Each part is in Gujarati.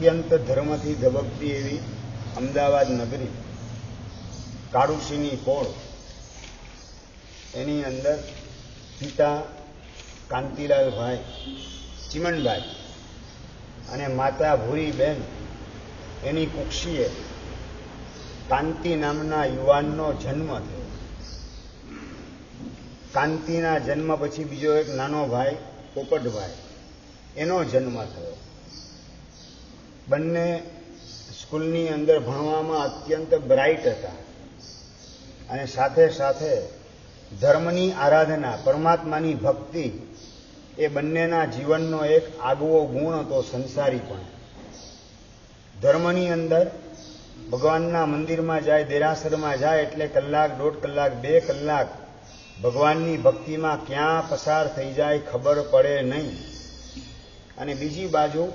અત્યંત ધર્મથી ધબકતી એવી અમદાવાદ નગરી, કાળુસિંહની કોળ, એની અંદર પિતા કાંતિલાલભાઈ ચીમનભાઈ અને માતા ભૂરીબેન એની કુક્ષીએ કાંતિ નામના યુવાનનો જન્મ થયો. કાંતિના જન્મ પછી બીજો એક નાનો ભાઈ પોપટભાઈ, એનો જન્મ થયો. બંને સ્કૂલની અંદર ભણવામાં અત્યંત બ્રાઇટ હતા અને સાથે સાથે ધર્મની આરાધના, પરમાત્માની ભક્તિ એ બંનેના જીવનનો એક આગવો ગુણ હતો. સંસારી પણ ધર્મની અંદર ભગવાનના મંદિરમાં જાય, દેરાસરમાં જાય એટલે કલાક, દોઢ કલાક, 2 કલાક ભગવાનની ભક્તિમાં ક્યાં પસાર થઈ જાય ખબર પડે નહીં. અને બીજી બાજુ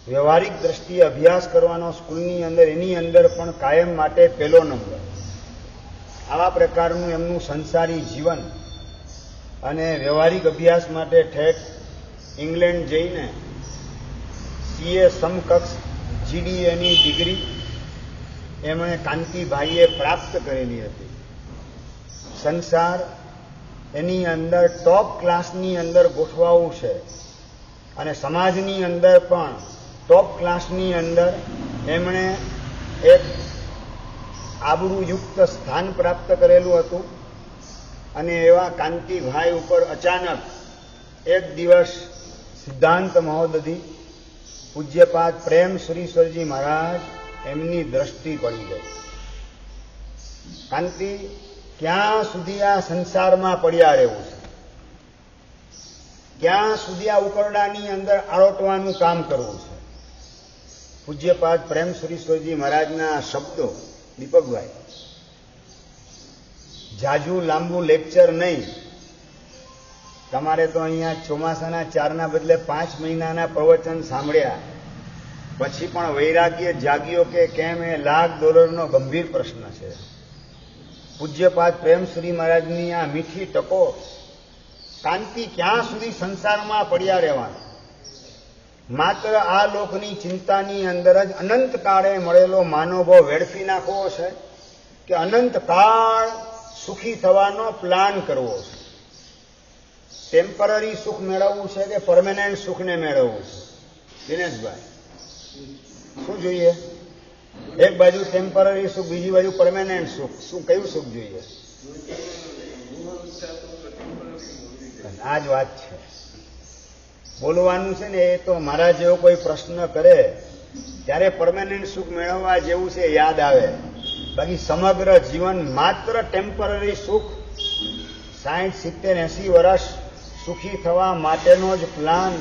વ્યવહારિક દ્રષ્ટિએ અભ્યાસ કરવાનો સ્કૂલની અંદર, એની અંદર પણ કાયમ માટે પહેલો નંબર. આવા પ્રકારનું એમનું સંસારી જીવન અને વ્યવહારિક અભ્યાસ માટે ઠેઠ ઇંગ્લેન્ડ જઈને CA સમકક્ષ GDAની ડિગ્રી એમણે કાંતિભાઈએ પ્રાપ્ત કરેલી હતી. સંસાર એની અંદર ટોપ ક્લાસની અંદર ગોઠવાવું છે અને સમાજની અંદર પણ ટોપ ક્લાસની અંદર એમણે એક આબરૂયુક્ત સ્થાન પ્રાપ્ત કરેલું હતું. અને એવા કાંતિભાઈ ઉપર અચાનક એક દિવસ સિદ્ધાંત મહોદધિ પૂજ્યપાદ પ્રેમ સુરીશ્વરજી મહારાજ એમની દ્રષ્ટિ પડી ગઈ. કાંતિ, ક્યાં સુધી આ સંસારમાં પડ્યા રહેવું છે? ક્યાં સુધી આ ઉકરડાની અંદર આરોટવાનું કામ કરવું છે? પૂજ્યપાદ પ્રેમ સુરીશ્વરજી મહારાજના શબ્દો, દીપકભાઈ, જાજુ લાંબુ લેક્ચર નહીં, તમારે તો અહીંયા ચોમાસાના 4ના બદલે 5 મહિનાના પ્રવચન સાંભળ્યા પછી પણ વૈરાગ્ય જાગ્યો કે કેમ એ $1,00,000 ગંભીર પ્રશ્ન છે. પૂજ્યપાદ પ્રેમશ્રી મહારાજની આ મીઠી ટકો, કાંતિ ક્યાં સુધી સંસારમાં પડ્યા રહેવાના? માત્ર આ લોકની ચિંતાની અંદર જ અનંતકાળે મળેલો માનવભાવ વેડફી નાખવો છે કે અનંતકાળ સુખી થવાનો પ્લાન કરવો છે? ટેમ્પરરી સુખ મેળવવું છે કે પરમેનન્ટ સુખને મેળવવું છે? દિનેશભાઈ, શું જોઈએ? એક બાજુ ટેમ્પરરી સુખ, બીજી બાજુ પરમેનન્ટ સુખ. શું, કયું સુખ જોઈએ? આ જ વાત છે. બોલવાનું છે ને, એ તો મારા જેવો કોઈ પ્રશ્ન કરે ત્યારે પરમેનન્ટ સુખ મેળવવા જેવું છે યાદ આવે. બાકી સમગ્ર જીવન માત્ર ટેમ્પરરી સુખ, 60, 70, 80 વર્ષ સુખી થવા માટેનો જ પ્લાન,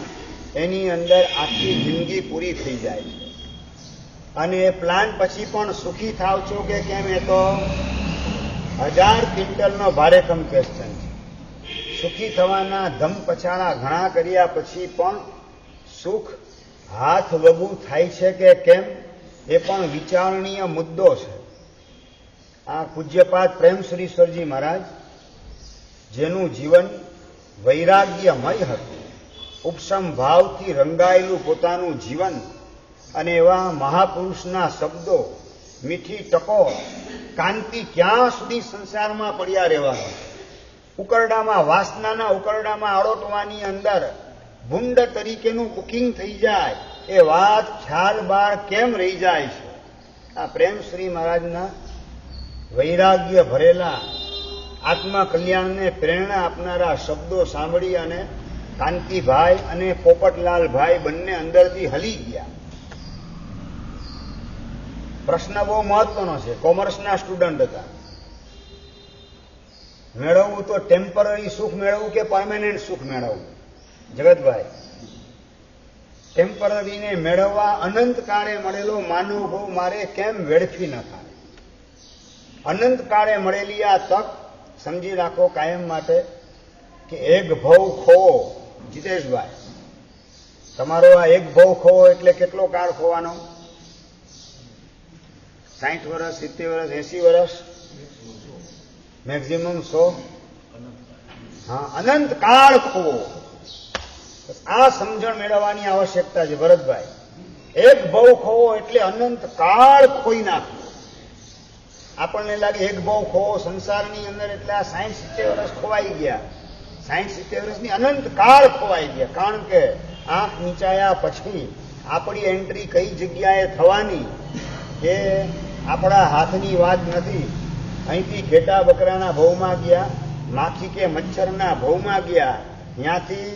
એની અંદર આખી જિંદગી પૂરી થઈ જાય છે. અને એ પ્લાન પછી પણ સુખી થાવ છો કે કેમ, એ તો 1000 ક્વિન્ટલનો ભારેખમ ક્વેશ્ચન છે. સુખી થવાના ધમ પછાડા ઘણા કર્યા પછી પણ સુખ હાથ વગું થાય છે કે કેમ, એ પણ વિચારણીય મુદ્દો છે. આ પૂજ્યપાદ પ્રેમ સુરીશ્વરજી મહારાજ, જેનું જીવન વૈરાગ્યમય હતું, ઉપસમ ભાવથી રંગાયેલું પોતાનું જીવન, અને એવા મહાપુરુષના શબ્દો, મીઠી ટકો, કાંતિ ક્યાં સુધી સંસારમાં પડ્યા રહેવાનું? ઉકરડામાં, વાસનાના ઉકરડામાં આળોટવાની અંદર ભૂંડ તરીકેનું બુકિંગ થઈ જાય, એ વાત ખ્યાલ બાર કેમ રહી જાય છે? આ પ્રેમશ્રી મહારાજના વૈરાગ્ય ભરેલા, આત્મકલ્યાણને પ્રેરણા આપનારા શબ્દો સાંભળી અને કાંતિભાઈ અને પોપટલાલભાઈ બંને અંદરથી હલી ગયા. પ્રશ્ન બહુ મહત્વનો છે. કોમર્સના સ્ટુડન્ટ હતા. મેળવવું તો ટેમ્પરરી સુખ મેળવવું કે પરમેનન્ટ સુખ મેળવવું? જગતભાઈ, ટેમ્પરરીને મેળવવા અનંતકાળે મળેલો માનવભાવ મારે કેમ વેડફી ન થાય? અનંતકાળે મળેલી આ તક સમજી રાખો કાયમ માટે કે એક ભવ ખોવો. જીતેશભાઈ, તમારો આ એક ભવ ખોવો એટલે કેટલો કાળ ખોવાનો? 60 વર્ષ, 70 વર્ષ, 80 વર્ષ, મેક્સિમમ 100. હા, અનંત કાળ ખોવો. આ સમજણ મેળવવાની આવશ્યકતા છે. ભરતભાઈ, એક ભવ ખોવો એટલે અનંત કાળ ખોઈ નાખવો. આપણને લાગે એક ભવ ખોવો સંસારની અંદર એટલે આ 60-70 વર્ષ ખોવાઈ ગયા. 60-70 વર્ષની અનંત કાળ ખોવાઈ ગયા. કારણ કે આંખ નીચાયા પછી આપણી એન્ટ્રી કઈ જગ્યાએ થવાની એ આપણા હાથની વાત નથી. અહીંથી ઘેટા બકરાના ભવમાં ગયા, માખી કે મચ્છરના ભવમાં ગયા, ત્યાંથી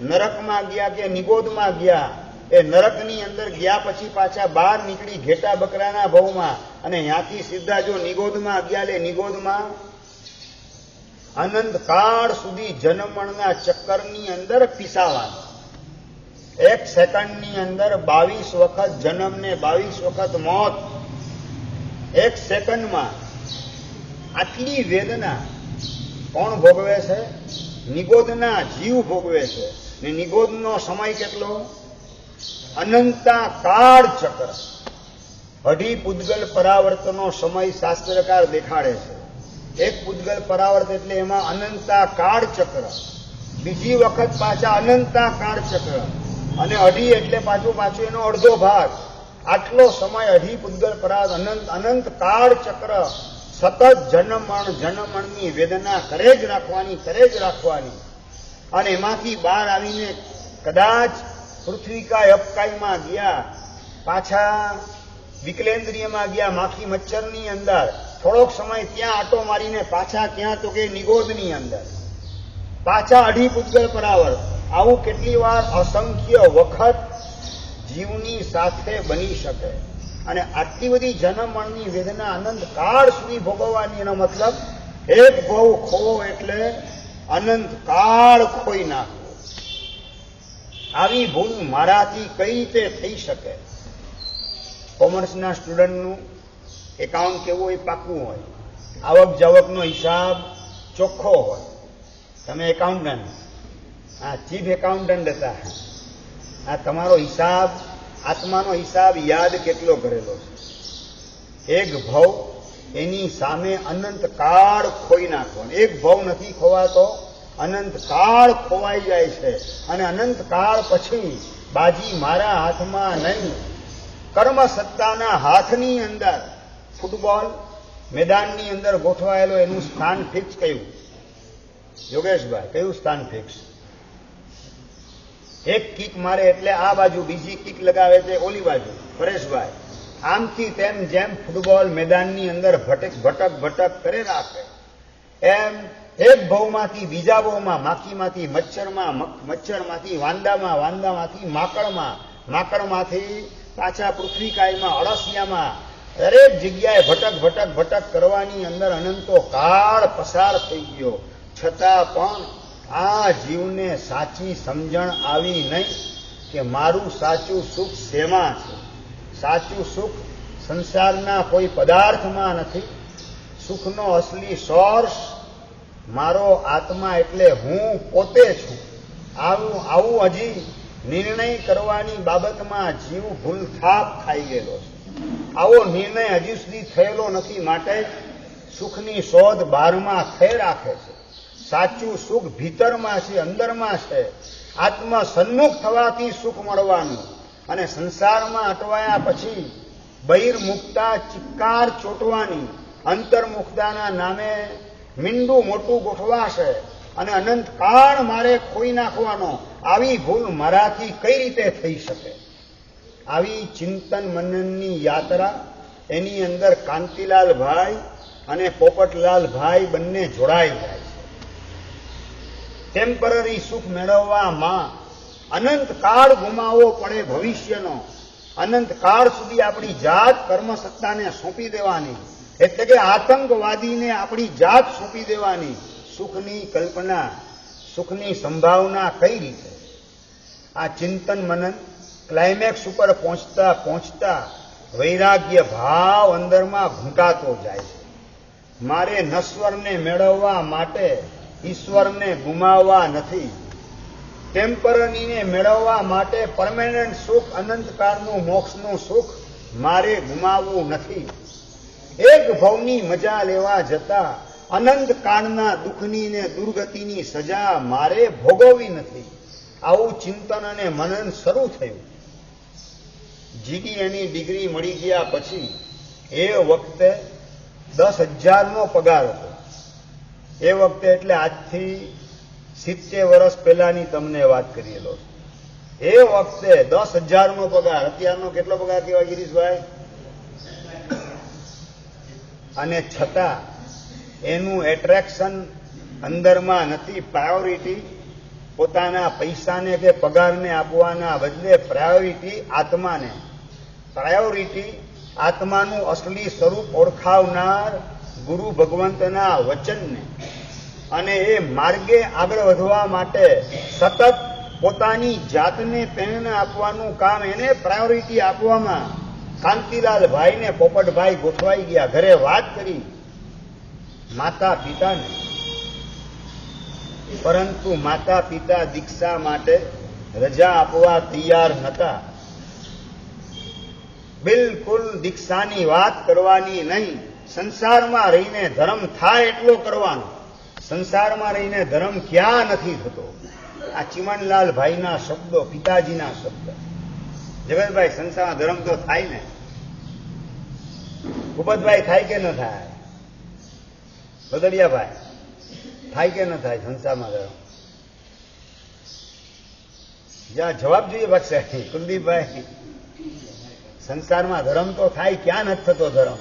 નરકમાં ગયા કે નિગોદમાં ગયા. એ નરકની અંદર ગયા પછી પાછા બહાર નીકળી ઘેટા બકરાના ભવમાં, અને ત્યાંથી સીધા જો નિગોદમાં ગયા લે નિગોદમાં અનંત કાળ સુધી જન્મણના ચક્કરની અંદર પીસાવાનું. 1 સેકન્ડની અંદર 22 વખત જન્મ ને 22 વખત મોત. 1 સેકન્ડમાં આટલી વેદના કોણ ભોગવે છે? નિગોદના જીવ ભોગવે છે. ને નિગોદનો સમય કેટલો? અનંતા કાળ ચક્ર. અઢી પૂદગલ પરાવર્તનો સમય શાસ્ત્રકાર દેખાડે છે. એક પૂદગલ પરાવર્ત એટલે એમાં અનંતા કાળ ચક્ર, બીજી વખત પાછા અનંતા કાળ ચક્ર, અને અઢી એટલે પાછું એનો અડધો ભાગ. આટલો સમય અઢી પૂદગલ પરાવર્ત અનંત કાળ ચક્ર સતત જન્મણની વેદના કરે જ રાખવાની. અને એમાંથી બહાર આવીને કદાચ પૃથ્વીકાય અપકાયમાં ગયા, પાછા વિકલેન્દ્રિયમાં ગયા, માખી મચ્છરની અંદર થોડોક સમય ત્યાં આટો મારીને પાછા ક્યાં તો કે નિગોદની અંદર પાછા અઢી પૂદગલ પરાવર્ત. આવું કેટલી વાર અસંખ્ય વખત જીવની સાથે બની શકે. અને આટલી બધી જન્મમણની વેદના અનંત કાળ સુધી ભોગવવાની. એનો મતલબ એક ભવ ખોવો એટલે અનંત કાળ ખોઈ નાખવો. આવી ભૂલ મારાથી કઈ રીતે થઈ શકે? કોમર્સના સ્ટુડન્ટનું એકાઉન્ટ કેવું હોય? પાકું હોય. આવક જાવકનો હિસાબ ચોખ્ખો હોય. તમે એકાઉન્ટન્ટ, ચીફ એકાઉન્ટન્ટ હતા, આ તમારો હિસાબ, આત્માનો હિસાબ યાદ કેટલો કરેલો છે? એક ભવ એની સામે અનંત કાળ ખોઈ નાખવાનો. એક ભવ નથી ખોવાતો, અનંત કાળ ખોવાઈ જાય છે. અને અનંત કાળ પછી બાજી મારા હાથમાં નહીં, કર્મ સત્તાના હાથની અંદર. ફૂટબોલ મેદાનની અંદર ગોઠવાયેલો એનું સ્થાન ફિક્સ કયું? યોગેશભાઈ, કયું સ્થાન ફિક્સ? એક કિક મારે એટલે આ બાજુ, બીજી કિક લગાવે છે ઓલી બાજુ. પરેશભાઈ, આમથી તેમ જેમ ફૂટબોલ મેદાનની અંદર ભટક કરે રાખે, એમ એક ભવમાંથી બીજા ભવમાં, માખીમાંથી મચ્છરમાં, મચ્છરમાંથી વાંદામાં, વાંદામાંથી માકડમાં, માકડમાંથી પાછા પૃથ્વીકાયમાં, અળસિયામાં, દરેક જગ્યાએ ભટક કરવાની અંદર અનંતો કાળ પસાર થઈ ગયો. છતાં પણ આ જીવને સાચી સમજણ આવી નહીં કે મારું સાચું સુખ શેમાં છે. સાચું સુખ સંસારના કોઈ પદાર્થમાં નથી. સુખનો અસલી સોર્સ મારો આત્મા એટલે હું પોતે છું. આવું હજી નિર્ણય કરવાની બાબતમાં જીવ ભૂલથાપ ખાઈ ગયેલો છે. આવો નિર્ણય હજી સુધી થયેલો નથી. માટે સુખની શોધ બહારમાં થઈ રાખે છે. સાચું સુખ ભીતરમાં છે, અંદરમાં છે. આત્મ સન્મુખ થવાથી સુખ મળવાનું. અને સંસારમાં અટવાયા પછી બહિર્મુખતા ચિક્કાર ચોટવાની. અંતર્મુખતાના નામે મીંડું મોટું ગોઠવાશે અને અનંત કાળ મારે ખોઈ નાખવાનો. આવી ભૂલ મારાથી કઈ રીતે થઈ શકે? આવી ચિંતન મનનની યાત્રા, એની અંદર કાંતિલાલભાઈ અને પોપટલાલભાઈ બંને જોડાઈ જાય છે. ટેમ્પરરી સુખ મેળવવામાં અનંત કાળ ગુમાવવો પડે ભવિષ્યનો. અનંત કાળ સુધી આપણી જાત કર્મસત્તાને સોંપી દેવાની. એટલે કે આતંકવાદીને આપણી જાત સોંપી દેવાની. સુખની કલ્પના, સુખની સંભાવના કઈ રીતે? આ ચિંતન મનન ક્લાઇમેક્સ ઉપર પહોંચતા વૈરાગ્ય ભાવ અંદરમાં ઘૂંટાતો જાય છે. મારે નશ્વરને મેળવવા માટે ઈશ્વરને ગુમાવવા નથી. ટેમ્પરરીને મેળવવા માટે પરમેનન્ટ સુખ, અનંતકાળનું મોક્ષનું સુખ મારે ગુમાવવું નથી. એક ભવની મજા લેવા જતા અનંતકાળના દુઃખની ને દુર્ગતિની સજા મારે ભોગવવી નથી. આવું ચિંતન અને મનન શરૂ થયું. જીડીએની ડિગ્રી મળી ગયા પછી એ વખતે 10,000નો પગાર હતો. એ વખતે એટલે આજથી 70 વર્ષ પહેલાની તમને વાત કરેલો. એ વખતે 10,000નો પગાર. અત્યારનો કેટલો પગાર કહેવાય ગિરીશભાઈ? અને છતાં એનું એટ્રેક્શન અંદરમાં નથી. પ્રાયોરિટી પોતાના પૈસાને કે પગારને આપવાના બદલે પ્રાયોરિટી આત્માને, પ્રાયોરિટી આત્માનું અસલી સ્વરૂપ ઓળખાવનાર ગુરુ ભગવંતના વચનને, અને એ માર્ગે આગળ વધવા માટે સતત પોતાની જાતને પ્રેરણા આપવાનું કામ, એને પ્રાયોરિટી આપવામાં કાંતિલાલભાઈ ને પોપટભાઈ ગોઠવાઈ ગયા. ઘરે વાત કરી માતા પિતાને, પરંતુ માતા પિતા દીક્ષા માટે રજા આપવા તૈયાર નહોતા. બિલકુલ દીક્ષાની વાત કરવાની નહીં, સંસારમાં રહીને ધર્મ થાય એટલો કરવાનો. સંસારમાં રહીને ધર્મ ક્યાં નથી થતો? આ ચીમનલાલભાઈના શબ્દો, પિતાજીના શબ્દ. જગતભાઈ, સંસારમાં ધર્મ તો થાય ને? ભૂપતભાઈ, થાય કે ન થાય? બદડિયાભાઈ, થાય કે ન થાય સંસારમાં ધર્મ? જ્યાં જવાબ જોઈએ બક્ષાઈ. કુલદીપભાઈ, સંસારમાં ધર્મ તો થાય, ક્યાં નથી થતો ધર્મ?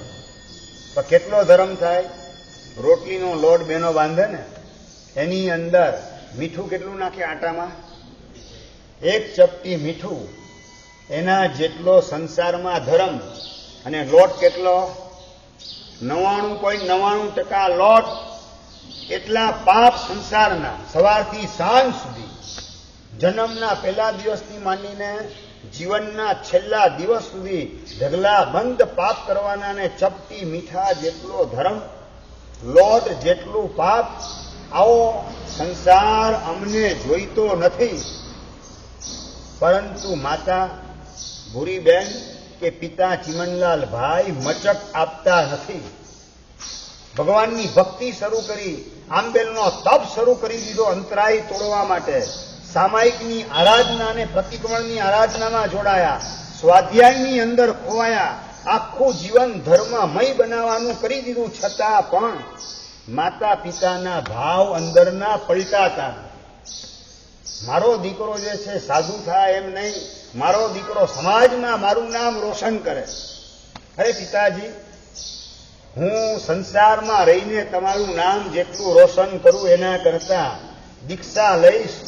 પણ કેટલો ધર્મ થાય? રોટલીનો લોટ બેનો બાંધે ને, એની અંદર મીઠું કેટલું નાખે આટામાં? 1 ચપટી મીઠું, એના જેટલો સંસારમાં ધર્મ. અને લોટ કેટલો? 99.99% લોટ. એટલા પાપ સંસારના સવારથી સાંજ સુધી, જન્મના પહેલા દિવસથી માંડીને જીવનના છેલ્લા દિવસ સુધી ઢગલા બંધ પાપ કરવાના. અને ચપટી મીઠા જેટલો ધર્મ, લોટ જેટલું પાપ. આવો સંસાર અમને જોઈતો નથી. પરંતુ માતા ભૂરીબેન કે પિતા ચીમનલાલભાઈ મચક આપતા નથી. ભગવાનની ભક્તિ શરૂ કરી, આંબેલનો તપ શરૂ કરી દીધો અંતરાય તોડવા માટે. સામાયિકની આરાધના અને પ્રતિક્રમણની આરાધનામાં જોડાયા, સ્વાધ્યાયની અંદર ખોવાયા, આખું જીવન ધર્મમય બનાવવાનું કરી દીધું. છતાં પણ માતા પિતાના ભાવ અંદરના પલટાતા. મારો દીકરો જે છે સાધુ થાય એમ નહીં, મારો દીકરો સમાજમાં મારું નામ રોશન કરે. અરે પિતાજી, હું સંસારમાં રહીને તમારું નામ જેટલું રોશન કરું એના કરતા દીક્ષા લઈશ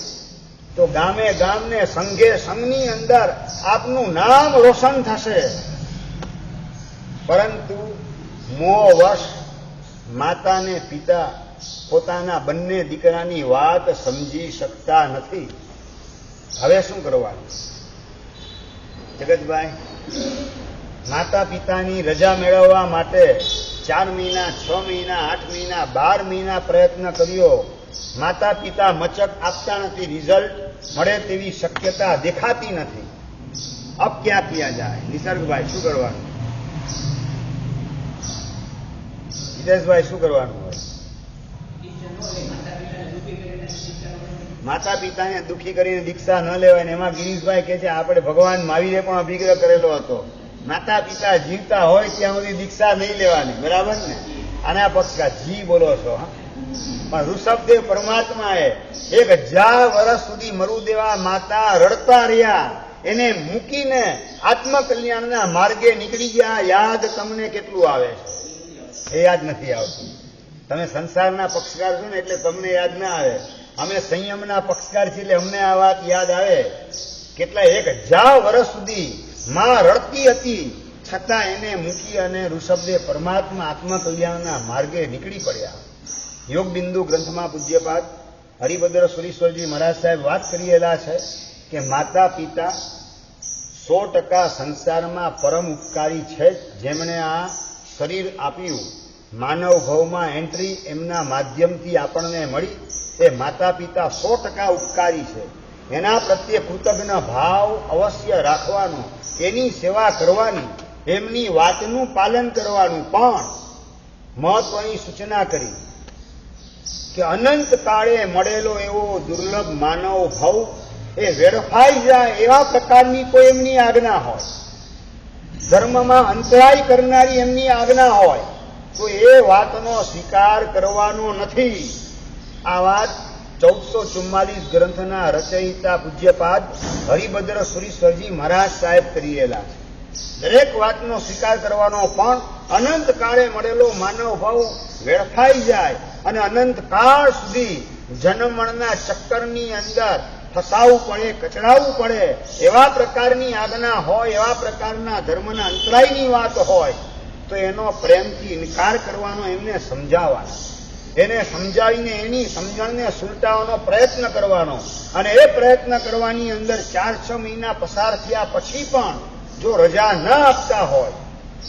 તો ગામે ગામને, સંઘે સંઘની અંદર આપનું નામ રોશન થશે. પરંતુ મોહવશ માતા ને પિતા પોતાના બંને દીકરાની વાત સમજી શકતા નથી. હવે શું કરવાનું? જગતભાઈ, માતા પિતાની રજા મેળવવા માટે 4 મહિના, 6 મહિના, 8 મહિના, 12 મહિના પ્રયત્ન કર્યો. માતા પિતા મચક આપતા નથી, રિઝલ્ટ મળે તેવી શક્યતા દેખાતી નથી. અબ ક્યાં કિયા જાય? નિસર્ગભાઈ, શું કરવાનું? હિતેશભાઈ, શું કરવાનું હોય? માતા પિતાને દુઃખી કરીને દીક્ષા ન લેવાય ને એમાં ગિરીશભાઈ કહે છે આપણે ભગવાન મહાવીરે પણ અભિગ્રહ કરેલો હતો, માતા પિતા જીવતા હોય ત્યાં સુધી દીક્ષા નહીં લેવાની. બરાબર ને? આના પક્ષકાર જી બોલો છો. પણ ઋષભદેવ પરમાત્માએ 1000 વર્ષ સુધી મરુદેવા માતા રડતા રહ્યા, એને મૂકીને આત્મકલ્યાણના માર્ગે નીકળી ગયા. યાદ તમને કેટલું આવે છે? એ યાદ નથી આવતું. તમે સંસારના પક્ષકાર છો ને એટલે તમને યાદ ના આવે. અમે સંયમના પક્ષકાર છીએ એટલે અમને આ વાત યાદ આવે. કેટલા 1000 વર્ષ સુધી માં રડતી હતી, છતાં એને મૂકી અને ઋષભદેવ પરમાત્મા આત્મકલ્યાણના માર્ગે નીકળી પડ્યા. યોગ બિંદુ ગ્રંથમાં પૂજ્યપાદ હરિભદ્ર સુરીશ્વરજી મહારાજ સાહેબ વાત કરેલા છે કે માતા પિતા 100% સંસારમાં પરમ ઉપકારી છે. જેમણે આ શરીર આપ્યું, માનવ ભવમાં એન્ટ્રી એમના માધ્યમથી આપણને મળી, એ માતા પિતા 100% ઉપકારી છે. એના પ્રત્યે કૃતજ્ઞ ભાવ અવશ્ય રાખવાનો, એની સેવા કરવાની, એમની વાતનું પાલન કરવાનું. પણ મહત્વની સૂચના કરી કે અનંત કાળે મળેલો એવો દુર્લભ માનવ ભવ એ વેડફાઈ જાય એવા પ્રકારની કોઈ એમની આજ્ઞા હોય. ધર્મમાં અંતરાય કરનારી એમની આજ્ઞા હોય તો એ વાતનો સ્વીકાર કરવાનો નથી. આ વાત 1444 ગ્રંથના રચયિતા પૂજ્યપાદ હરિભદ્ર સુરીશ્વરજી મહારાજ સાહેબ કરેલા છે. દરેક વાતનો સ્વીકાર કરવાનો, પણ અનંત કાળે મળેલો માનવ ભાવ વેડફાઈ જાય અને અનંત કાળ સુધી જન્મણના ચક્કરની અંદર ફસાવવું પડે, કચડાવવું પડે, એવા પ્રકારની આજ્ઞા હોય, એવા પ્રકારના ધર્મના અંતરાયની વાત હોય તો એનો પ્રેમથી ઇનકાર કરવાનો, એમને સમજાવવાનો, એને સમજાવીને એની સમજણને સુલટાવવાનો પ્રયત્ન કરવાનો. અને એ પ્રયત્ન કરવાની અંદર 4-6 મહિના પસાર થયા પછી પણ જો રજા ન આપતા હોય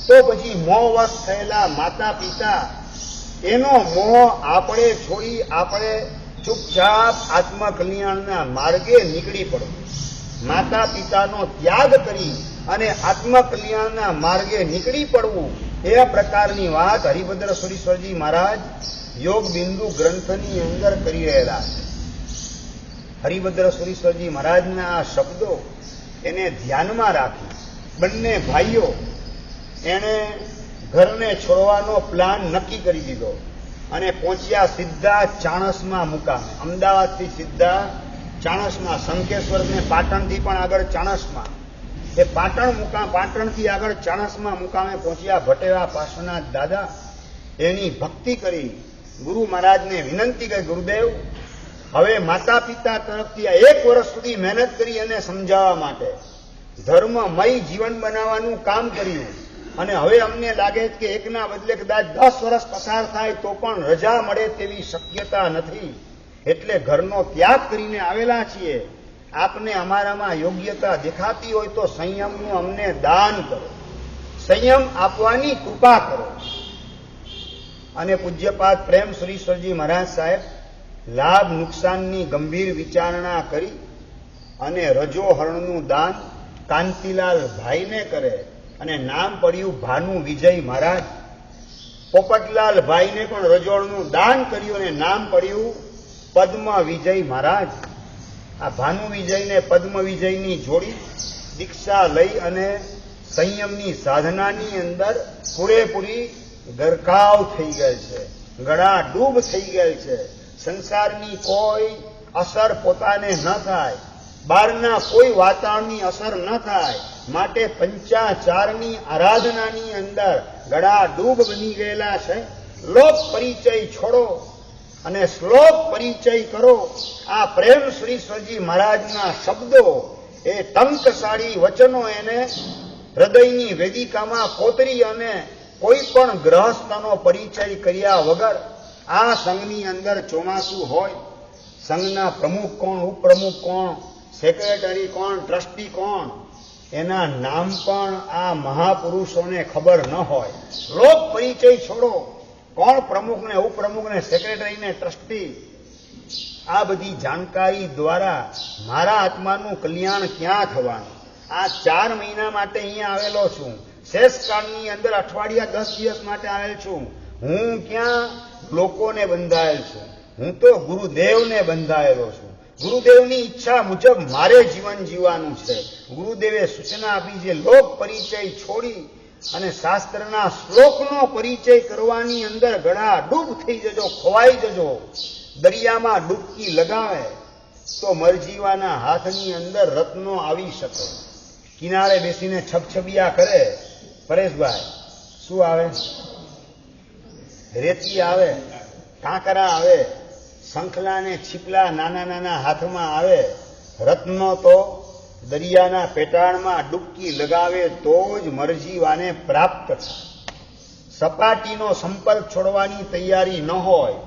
તો પછી મોહવશ થયેલા માતા પિતા એનો મોહ આપણે છોડી આપણે ચૂપચાપ આત્મકલ્યાણના માર્ગે નીકળી પડવું. માતા પિતાનો ત્યાગ કરી અને આત્મકલ્યાણના માર્ગે નીકળી પડવું, એ પ્રકારની વાત હરિભદ્ર સુરીશ્વરજી મહારાજ યોગ બિંદુ ગ્રંથની અંદર કરી રહેલા છે. હરિભદ્ર સુરીશ્વરજી મહારાજના આ શબ્દો એને ધ્યાનમાં રાખી બંને ભાઈઓ એને ઘરને છોડવાનો પ્લાન નક્કી કરી દીધો અને પહોંચ્યા સીધા ચાણસમાં મુકામે. અમદાવાદથી સીધા ચાણસમાં, શંખેશ્વર ને પાટણથી પણ આગળ ચાણસમાં, એ પાટણથી આગળ ચાણસમાં મુકામે પહોંચ્યા. ભટેવા પાર્શ્વનાથ દાદા એની ભક્તિ કરી ગુરુ મહારાજને વિનંતી કરી, ગુરુદેવ હવે માતા પિતા તરફથી આ 1 વર્ષ સુધી મહેનત કરી અને સમજાવવા માટે ધર્મમય જીવન બનાવવાનું કામ કર્યું અને હવે અમને લાગે છે કે એકના બદલે કદાચ 10 વર્ષ પસાર થાય તો પણ રજા મળે તેવી શક્યતા નથી, એટલે ઘરનો ત્યાગ કરીને આવેલા છીએ. આપને અમારામાં યોગ્યતા દેખાતી હોય તો સંયમનું અમને દાન કરો, સંયમ આપવાની કૃપા કરો. અને પૂજ્યપાદ પ્રેમ સુરીશ્વરજી મહારાજ સાહેબ લાભ નુકસાનની ગંભીર વિચારણા કરી અને રજોહરણનું દાન કાંતિલાલ ભાઈને કરે અને નામ પડ્યું ભાનુ વિજય મહારાજ. પોપટલાલ ભાઈને પણ રજોહરણનું દાન કર્યું અને નામ પડ્યું પદ્મ વિજય મહારાજ. આ ભાનુ વિજય ને પદ્મ વિજયની જોડી દીક્ષા લઈ અને સંયમની સાધનાની અંદર પૂરેપૂરી ગરકાવ થઈ ગયેલ છે, ગળા ડૂબ થઈ ગયેલ છે. સંસારની કોઈ અસર પોતાને ન થાય, બહારના કોઈ વાતાવરણની અસર ન થાય માટે પંચાચારની આરાધનાની અંદર ગળા ડૂબ બની ગયેલા છે. લોક પરિચય છોડો અને શ્લોક પરિચય કરો. આ પ્રેમ સુરીશ્વરજી મહારાજના શબ્દો, એ ટંકશાળી વચનો એને હૃદયની વેદિકામાં કોતરી અને કોઈ પણ ગ્રહસ્થનો પરિચય કર્યા વગર આ સંઘની અંદર ચોમાસું હોય, સંઘના પ્રમુખ કોણ, ઉપપ્રમુખ કોણ, સેક્રેટરી કોણ, ટ્રસ્ટી કોણ, એના નામ પણ આ મહાપુરુષોને ખબર ન હોય. લોક પરિચય છોડો, કોણ પ્રમુખ ને ઉપપ્રમુખ ને સેક્રેટરી ને ટ્રસ્ટી, આ બધી જાણકારી દ્વારા મારા આત્માનું કલ્યાણ ક્યાં થવાનું? આ 4 મહિના માટે અહીંયા આવેલો છું, શેષકાળની અંદર અઠવાડિયા 10 દિવસ માટે આવેલ છું. હું ક્યાં લોકોને બંધાયેલ છું? હું તો ગુરુદેવને બંધાયેલો છું. ગુરુદેવની ઈચ્છા મુજબ મારે જીવન જીવવાનું છે. ગુરુદેવે સૂચના આપી છે લોક પરિચય છોડી અને શાસ્ત્રના શ્લોકનો પરિચય કરવાની અંદર ગળા ડૂબ થઈ જજો, ખોવાઈ જજો. દરિયામાં ડૂબકી લગાવે તો મરજીવાના હાથની અંદર રત્નો આવી શકે. કિનારે બેસીને છબછબિયા કરે, પરેશભાઈ શું આવે? રેતી આવે, કાંકરા આવે, શંખલા ને છીપલા નાના નાના હાથમાં આવે. રત્નો તો દરિયાના પેટાળમાં ડૂબકી લગાવે તો જ મરજીવાને પ્રાપ્ત થાય. સપાટીનો સંપર્ક છોડવાની તૈયારી ન હોય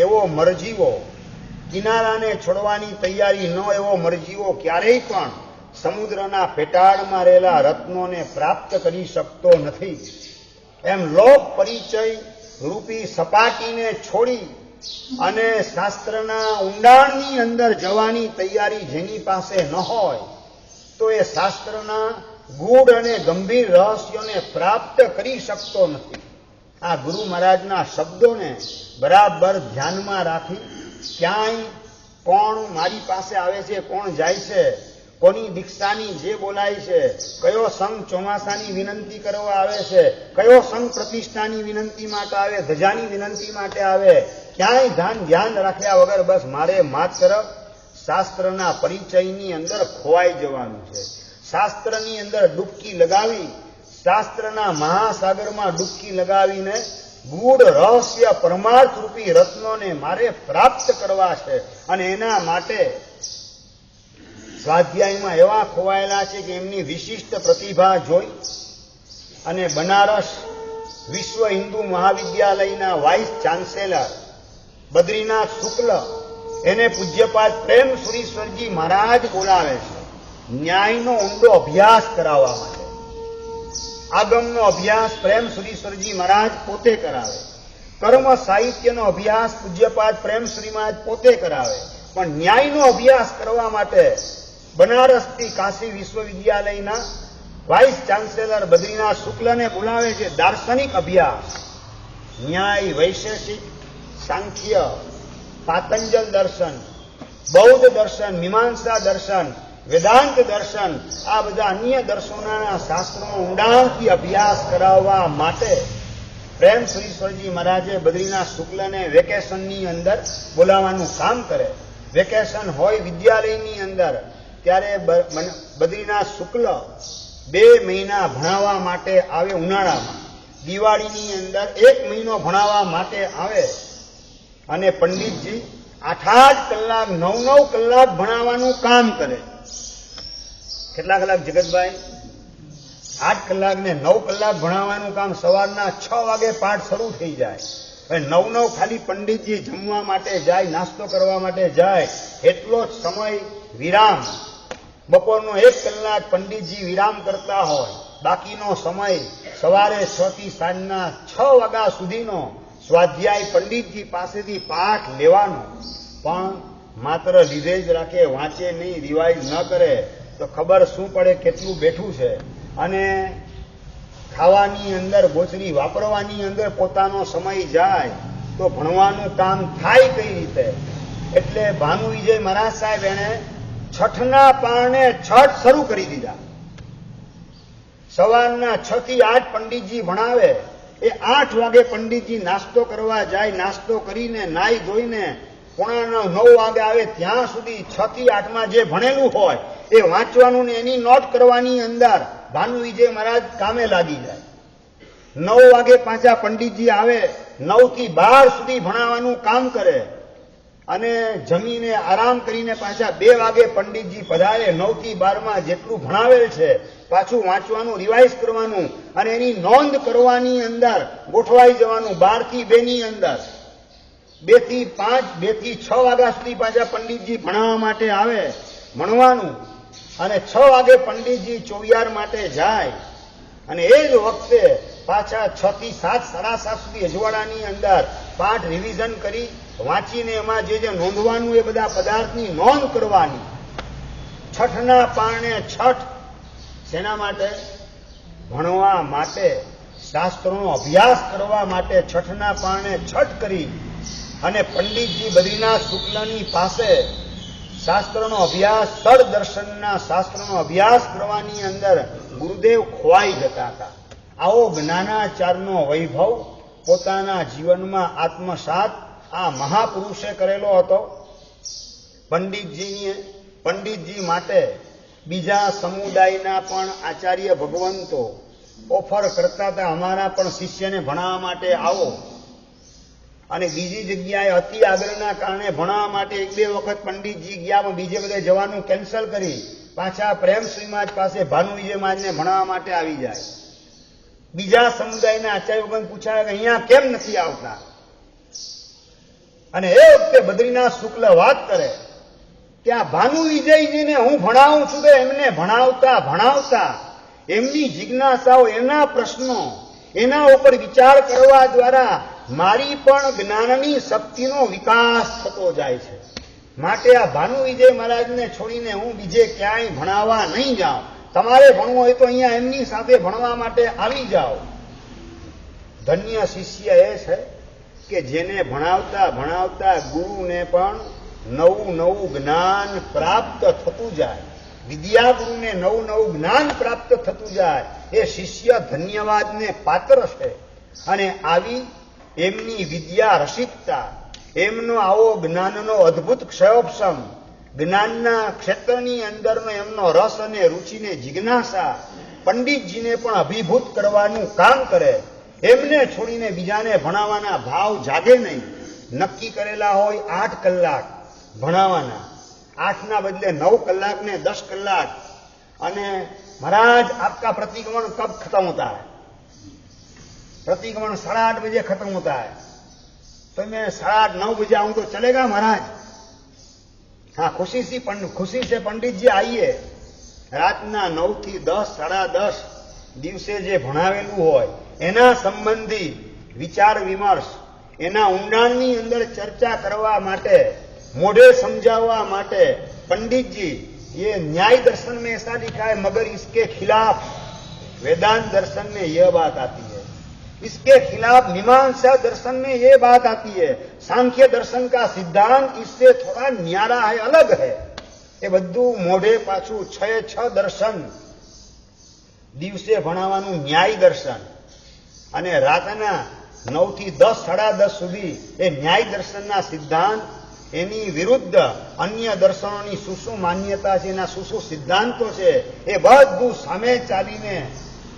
એવો મરજીવો, કિનારાને છોડવાની તૈયારી ન એવો મરજીવો ક્યારેય પણ સમુદ્રના પેટાળમાં રહેલા રત્નોને પ્રાપ્ત કરી શકતો નથી. એમ લોક પરિચય રૂપી સપાટીને છોડી અને શાસ્ત્રના ઊંડાણની અંદર જવાની તૈયારી જેની પાસે ન હોય તો એ શાસ્ત્રના ગૂઢ અને ગંભીર રહસ્યોને પ્રાપ્ત કરી શકતો નથી. આ ગુરુ મહારાજના શબ્દોને બરાબર ધ્યાનમાં રાખી, ક્યાંય કોણ મારી પાસે આવે છે, કોણ જાય છે, કોની દીક્ષાની જે બોલાય છે, કયો સંઘ ચોમાસાની વિનંતી કરવા આવે છે, કયો સંઘ પ્રતિષ્ઠાની વિનંતી માટે આવે, ધજાની વિનંતી માટે આવે, ક્યાંય ધ્યાન રાખ્યા વગર બસ મારે માત્ર શાસ્ત્રના પરિચયની અંદર ખોવાઈ જવાનું છે. શાસ્ત્રની અંદર ડૂબકી લગાવી, શાસ્ત્રના મહાસાગરમાં ડૂબકી લગાવીને ગૂઢ રહસ્ય પરમાર્થ રૂપી રત્નોને મારે પ્રાપ્ત કરવા છે. અને એના માટે સ્વાધ્યાયમાં એવા ખોવાયેલા છે કે એમની વિશિષ્ટ પ્રતિભા જોઈ અને બનારસ વિશ્વ હિન્દુ મહાવિદ્યાલયના વાઇસ ચાન્સેલર બદ્રીનાથ શુક્લ એને પૂજ્યપાદ પ્રેમ સુરીશ્વરજી મહારાજ બોલાવે છે ન્યાયનો ઊંડો અભ્યાસ કરાવવા માટે. આગમનો અભ્યાસ પ્રેમ સુરીશ્વરજી મહારાજ પોતે કરાવે, કર્મ સાહિત્યનો અભ્યાસ પૂજ્યપાદ પ્રેમ સુરી મહારાજ પોતે કરાવે, પણ ન્યાયનો અભ્યાસ કરવા માટે બનારસથી કાશી વિશ્વવિદ્યાલયના વાઇસ ચાન્સેલર બદ્રીનાથ શુક્લને બોલાવે છે. દાર્શનિક અભ્યાસ, ન્યાય, વૈશેષિક, સાંખ્ય, પાતંજલ દર્શન, બૌદ્ધ દર્શન, મીમાંસા દર્શન, વેદાંત દર્શન, આ બધા અન્ય દર્શનોના શાસ્ત્રોનો ઊંડાણથી અભ્યાસ કરાવવા માટે પ્રેમ સુરીશ્વરજી મહારાજે બદ્રીનાથ શુક્લને વેકેશનની અંદર બોલાવવાનું કામ કરે. વેકેશન હોય વિદ્યાલયની અંદર ત્યારે બદ્રીનાથ શુક્લ 2 મહિના ભણાવવા માટે આવે ઉનાળામાં. દિવાળીની અંદર 1 મહિનો ભણાવવા માટે આવે અને પંડિતજી 8-8 કલાક 9-9 કલાક ભણાવવાનું કામ કરે. કેટલા કલાક જગતભાઈ? 8 કલાક ને 9 કલાક ભણાવવાનું કામ. સવારના 6 વાગે પાઠ શરૂ થઈ જાય. હવે 9-9 ખાલી પંડિતજી જમવા માટે જાય, નાસ્તો કરવા માટે જાય, એટલો જ સમય વિરામ. બપોરનો 1 કલાક પંડિતજી વિરામ કરતા હોય, બાકીનો સમય સવારે 6 થી સાંજના 6 વાગ્યા સુધીનો સ્વાધ્યાય પંડિતજી પાસેથી પાઠ લેવાનો. પણ માત્ર લીધે જ રાખે, વાંચે નહીં, રિવાઇઝ ન કરે તો ખબર શું પડે કેટલું બેઠું છે. અને ખાવાની અંદર, ગોચરી વાપરવાની અંદર પોતાનો સમય જાય તો ભણવાનું કામ થાય કઈ રીતે? એટલે ભાનુ વિજય મહારાજ સાહેબ એને છઠના પારણે છઠ શરૂ કરી દીધા. સવારના 6 થી 8 પંડિતજી ભણાવે. એ 8 વાગે પંડિતજી નાસ્તો કરવા જાય, નાસ્તો કરીને નાઈ ધોઈને 8:45-9 વાગે આવે, ત્યાં સુધી 6 થી 8માં જે ભણેલું હોય એ વાંચવાનું ને એની નોટ કરવાની અંદર ભાનુ વિજય મહારાજ કામે લાગી જાય. 9 વાગે પાછા પંડિતજી આવે, 9 થી 12 સુધી ભણાવવાનું કામ કરે અને જમીને આરામ કરીને પાછા 2 વાગે પંડિતજી પધારે. 9 થી 12માં જેટલું ભણાવેલ છે પાછું વાંચવાનું, રિવાઇઝ કરવાનું અને એની નોંધ કરવાની અંદર ગોઠવાઈ જવાનું. 12 થી 2 ની અંદર 2 થી 5, 2 થી 6 વાગ્યા સુધી પાછા પંડિતજી ભણાવવા માટે આવે, ભણવાનું. અને 6 વાગે પંડિતજી ચોવિયાર માટે જાય અને એ જ વખતે પાછા 6 થી 7, 7:30 સુધી અજવાળાની અંદર પાઠ રિવિઝન કરી વાંચીને એમાં જે નોંધવાનું એ બધા પદાર્થની નોંધ કરવાની. છઠના પારણે છઠ શેના માટે? ભણવા માટે, શાસ્ત્રોનો અભ્યાસ કરવા માટે છઠના પારણે છઠ કરી અને પંડિતજી બદ્રીનાથ શુક્લની પાસે શાસ્ત્રનો અભ્યાસ, સર દર્શનના શાસ્ત્રનો અભ્યાસ કરવાની અંદર ગુરુદેવ ખોવાઈ જતા હતા. આવો જ્ઞાનાચારનો વૈભવ પોતાના જીવનમાં આત્મસાત આ મહાપુરુષે કરેલો હતો. પંડિતજી માટે બીજા સમુદાયના પણ આચાર્ય ભગવંતો ઓફર કરતા હતા, અમારા પણ શિષ્યને ભણાવવા માટે આવો. અને બીજી જગ્યાએ અતિ આગ્રહના કારણે ભણાવવા માટે 1-2 વખત પંડિતજી ગયા, પણ બીજે બધે જવાનું કેન્સલ કરી પાછા પ્રેમ શ્રી મહારાજ પાસે ભાનુ વિજય મહારાજને ભણાવવા માટે આવી જાય. બીજા સમુદાયના આચાર્ય ભગવંત પૂછાય કે અહીંયા કેમ નથી આવતા? અને એ વખતે બદ્રીનાથ શુક્લ વાત કરે કે આ ભાનુ વિજયજીને હું ભણાવું છું તો એમને ભણાવતા એમની જિજ્ઞાસાઓ, એના પ્રશ્નો, એના ઉપર વિચાર કરવા દ્વારા મારી પણ જ્ઞાનની શક્તિનો વિકાસ થતો જાય છે. માટે આ ભાનુ વિજય મહારાજને છોડીને હું બીજે ક્યાંય ભણાવવા નહીં જાઉં. તમારે ભણવું હોય તો અહીંયા એમની સાથે ભણવા માટે આવી જાઓ. ધન્ય શિષ્ય એ છે કે જેને ભણાવતા ભણાવતા ગુરુને પણ નવું જ્ઞાન પ્રાપ્ત થતું જાય. વિદ્યાગુરુને નવું નવું જ્ઞાન પ્રાપ્ત થતું જાય એ શિષ્ય ધન્યવાદને પાત્ર છે. અને આવી એમની વિદ્યા રસિકતા, એમનો આવો જ્ઞાનનો અદ્ભુત ક્ષયોપશમ, જ્ઞાનના ક્ષેત્રની અંદરનો એમનો રસ અને રુચિને જિજ્ઞાસા પંડિતજીને પણ અભિભૂત કરવાનું કામ કરે. એમને છોડીને બીજાને ભણાવવાના ભાવ જાગે નહીં. નક્કી કરેલા હોય 8 કલાક ભણાવવાના, 8ના બદલે 9 કલાક ને 10 કલાક. અને महाराज आपका प्रतिक्रमण कब खत्म होता है? प्रतिक्रमण 8:30 बजे खत्म होता है, तो मैं 8:30-9 बजे आऊं तो चलेगा महाराज? हाँ, खुशी से पंडित जी आइए. रातना 9 થી 10, 10:30 દિવસે જે ભણાવેલું હોય એના સંબંધી વિચાર વિમર્શ, એના ઊંડાણની અંદર ચર્ચા કરવા માટે, મોઢે समझावा માટે पंडित जी ये न्याय दर्शन में ऐसा लिखा है, मगर इसके खिलाफ वेदांत दर्शन में यह बात आती है, इसके खिलाफ मीमांसा दर्शन में ये बात आती है, सांख्य दर्शन का सिद्धांत इससे थोड़ा न्यारा है, अलग है. એ બધું મોઢે પાછું 6 દર્શન દિવસે ભણાવવાનું ન્યાય દર્શન, અને રાતના 9 થી 10, 10:30 સુધી એ ન્યાય દર્શનના સિદ્ધાંત, એની વિરુદ્ધ અન્ય દર્શનોની શું માન્યતા છે, એના શું સિદ્ધાંતો છે, એ બધું સામે ચાલીને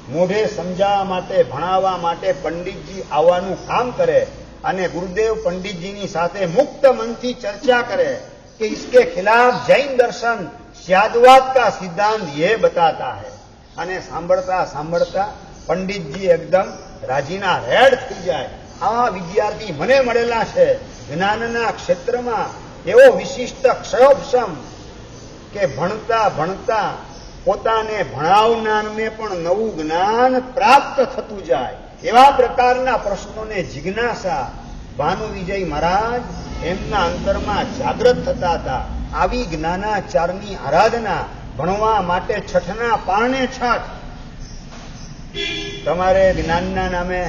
મોઢે સમજાવવા માટે, ભણાવવા માટે પંડિતજી આવવાનું કામ કરે. અને ગુરુદેવ પંડિતજીની સાથે મુક્ત મનથી ચર્ચા કરે कि इसके खिलाफ जैन दर्शन स्यादवाद का सिद्धांत ये बताता है. અને સાંભળતા સાંભળતા પંડિતજી એકદમ રાજીના રેડ થઈ જાય. આવા વિદ્યાર્થી મને મળેલા છે જ્ઞાનના ક્ષેત્રમાં, એવો વિશિષ્ટ ક્ષયોપશમ કે ભણતા ભણતા પોતાને ભણાવનારને પણ નવું જ્ઞાન પ્રાપ્ત થતું જાય. એવા પ્રકારના પ્રશ્નોને જિજ્ઞાસા ભાનુ વિજય મહારાજ એમના અંતરમાં જાગૃત થતા હતા. આવી જ્ઞાનાચારની આરાધના ભણવા માટે 6ના પારણે 6. તમારે જ્ઞાનના નામે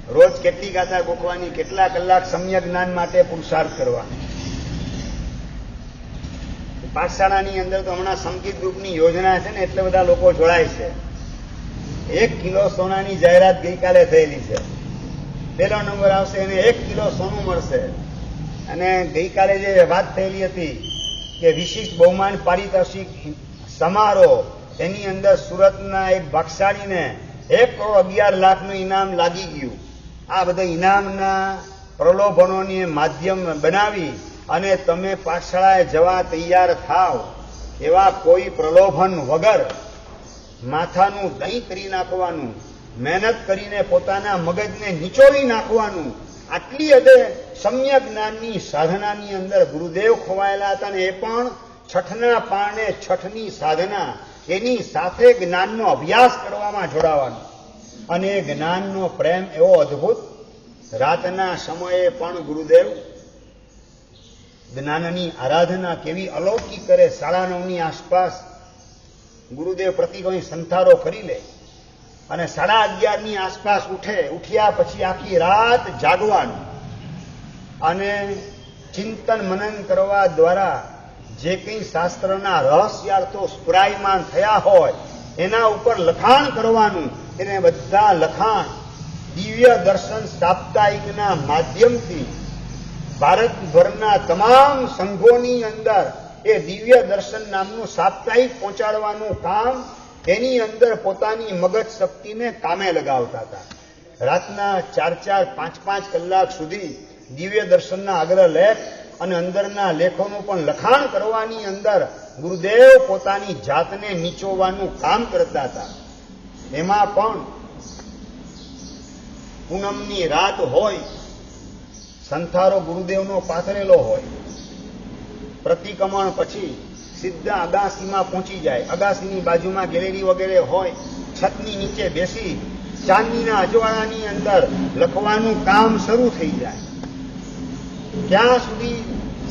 રોજ કેટલી ગાથા ગોખવાની, કેટલા કલાક સમ્યક જ્ઞાન માટે પુરુષાર્થ કરવા. પાઠશાળાની અંદર તો હમણાં સંગીત ગ્રુપની યોજના છે ને, એટલે બધા લોકો જોડાય છે. 1 કિલો સોનાની જાહેરાત ગઈકાલે થયેલી છે. પહેલો નંબર આવશે એને 1 કિલો સોનું મળશે. અને ગઈકાલે જે વાત થયેલી હતી કે વિશિષ્ટ બહુમાન પારિતોષિક સમારોહ, એની અંદર સુરતના એક ભાગશાળીને 1,11,00,000નું ઇનામ લાગી ગયું. આ બધા ઇનામના પ્રલોભનોની માધ્યમ બનાવી અને તમે પાઠશાળાએ જવા તૈયાર થાવ, એવા કોઈ પ્રલોભન વગર માથાનું દહીં કરી નાખવાનું, મહેનત કરીને પોતાના મગજને નીચોવી નાખવાનું, આટલી હદે સમ્યક જ્ઞાનની સાધનાની અંદર ગુરુદેવ ખોવાયેલા હતા. ને એ પણ 6ના પારણે 6ની સાધના, એની સાથે જ્ઞાનનો અભ્યાસ કરવામાં જોડાવાનો. અને એ જ્ઞાનનો પ્રેમ એવો અદ્ભુત. રાતના સમયે પણ ગુરુદેવ જ્ઞાનની આરાધના કેવી અલૌકિક કરે. 9:30ની આસપાસ ગુરુદેવ પ્રતિકોની સંથારો કરી લે અને 11:30ની આસપાસ ઉઠે. ઉઠ્યા પછી આખી રાત જાગવાનું અને ચિંતન મનન કરવા દ્વારા જે કંઈ શાસ્ત્રના રહસ્યાર્થો સ્ફુરાયમાન થયા હોય એના ઉપર લખાણ કરવાનું. એને બધા લખાણ દિવ્ય દર્શન સાપ્તાહિકના માધ્યમથી ભારતભરના તમામ સંઘોની અંદર એ દિવ્ય દર્શન નામનું સાપ્તાહિક પહોંચાડવાનું કામ, એની અંદર પોતાની મગજ શક્તિને કામે લગાવતા હતા. રાતના 4-4, 5-5 કલાક સુધી દિવ્ય દર્શનના અગ્ર લેખ અને અંદરના લેખોનું પણ લખાણ કરવાની અંદર ગુરુદેવ પોતાની જાતને નીચોવાનું કામ કરતા હતા. એમાં પણ પૂનમની રાત હોય, સંથારો ગુરુદેવનો પાથરેલો હોય, પ્રતિક્રમણ પછી સીધા અગાસીમાં પહોંચી જાય. અગાસીની બાજુમાં ગેલેરી વગેરે હોય, છતની નીચે બેસી ચાંદીના અજવાળાની અંદર લખવાનું કામ શરૂ થઈ જાય. ત્યાં સુધી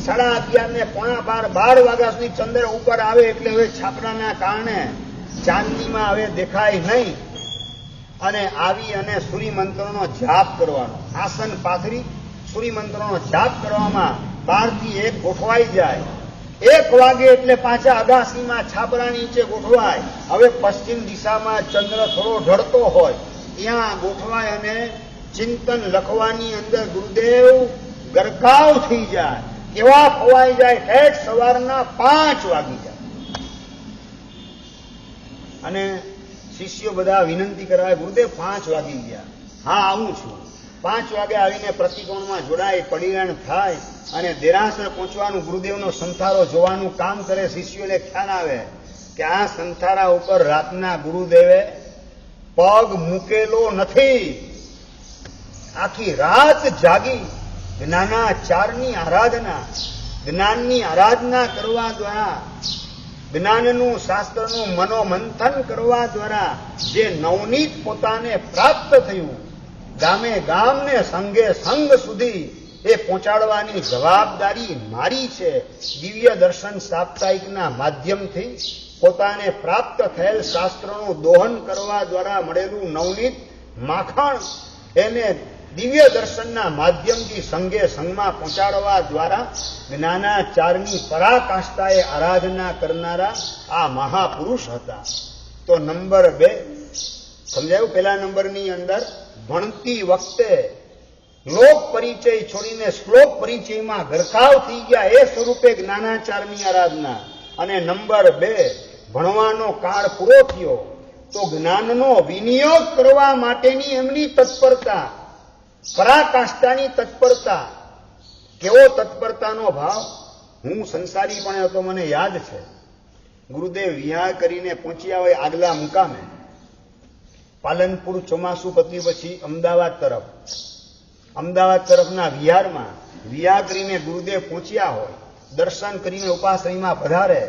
11:30 ને 11:45 વાગ્યા સુધી ચંદ્ર ઉપર આવે એટલે હવે છાપરાના કારણે ચાંદનીમાં હવે દેખાય નહીં. અને આવી અને સૂર્યમંત્રનો જાપ કરવાનો, આસન પાથરી સૂર્યમંત્રનો જાપ કરવામાં 12 થી 1 ગોઠવાઈ જાય. 1 વાગે એટલે પાછા અગાસીમાં છાપરા નીચે ગોઠવાય. હવે પશ્ચિમ દિશામાં ચંદ્ર થોડો ઢળતો હોય ત્યાં ગોઠવાય અને ચિંતન લખવાની અંદર ગુરુદેવ ગરકાવ થઈ જાય. કેવા ખોવાઈ જાય, ઠેઠ સવારના 5 વાગી જાય. અને શિષ્યો બધા વિનંતી કરાવે, ગુરુદેવ 5 વાગી ગયા. હા, આવું છું. 5 વાગે આવીને પ્રતિકોણમાં જોડાય, પડીરણ થાય અને દેરાસર પહોંચવાનું, ગુરુદેવનો સંથારો જોવાનું કામ કરે. શિષ્યોને ખ્યાલ આવે કે આ સંથારા ઉપર રાતના ગુરુદેવે પગ મૂકેલો નથી. આખી રાત જાગી જ્ઞાનાચારની આરાધના, જ્ઞાનની આરાધના કરવા દ્વારા, જ્ઞાનનું શાસ્ત્રનું મનોમંથન કરવા દ્વારા જે નવનીત પોતાને પ્રાપ્ત થયું, ગામે ગામને સંઘે સંઘ સુધી એ પહોંચાડવાની જવાબદારી મારી છે. દિવ્ય દર્શન સાપ્તાહિકના માધ્યમથી પોતાને પ્રાપ્ત થયેલ શાસ્ત્રનું દોહન કરવા દ્વારા મળેલું નવનીત માખણ એને દિવ્ય દર્શનના માધ્યમથી સંઘે સંઘમાં પહોંચાડવા દ્વારા જ્ઞાનાચારની પરાકાષ્ઠાએ આરાધના કરનારા આ મહાપુરુષ હતા. તો નંબર 2 સમજાયું. પહેલા નંબરની અંદર ભણતી વખતે લોક પરિચય છોડીને શ્લોક પરિચયમાં ગરકાવ થઈ ગયા, એ સ્વરૂપે જ્ઞાનાચારની આરાધના. અને નંબર 2 ભણવાનો કાળ પૂરો થયો તો જ્ઞાનનો વિનિયોગ કરવા માટેની એમની તત્પરતા, પરાકાષ્ઠાની તત્પરતા. કેવો તત્પરતાનો ભાવ! હું સંસારી પણ હતો, મને યાદ છે. ગુરુદેવ વિહાર કરીને પહોંચ્યા હોય આગલા મુકામે, પાલનપુર ચોમાસું પત્યું પછી અમદાવાદ તરફના વિહારમાં વિહાર કરીને ગુરુદેવ પહોંચ્યા હોય, દર્શન કરીને ઉપાશ્રયમાં પધારે.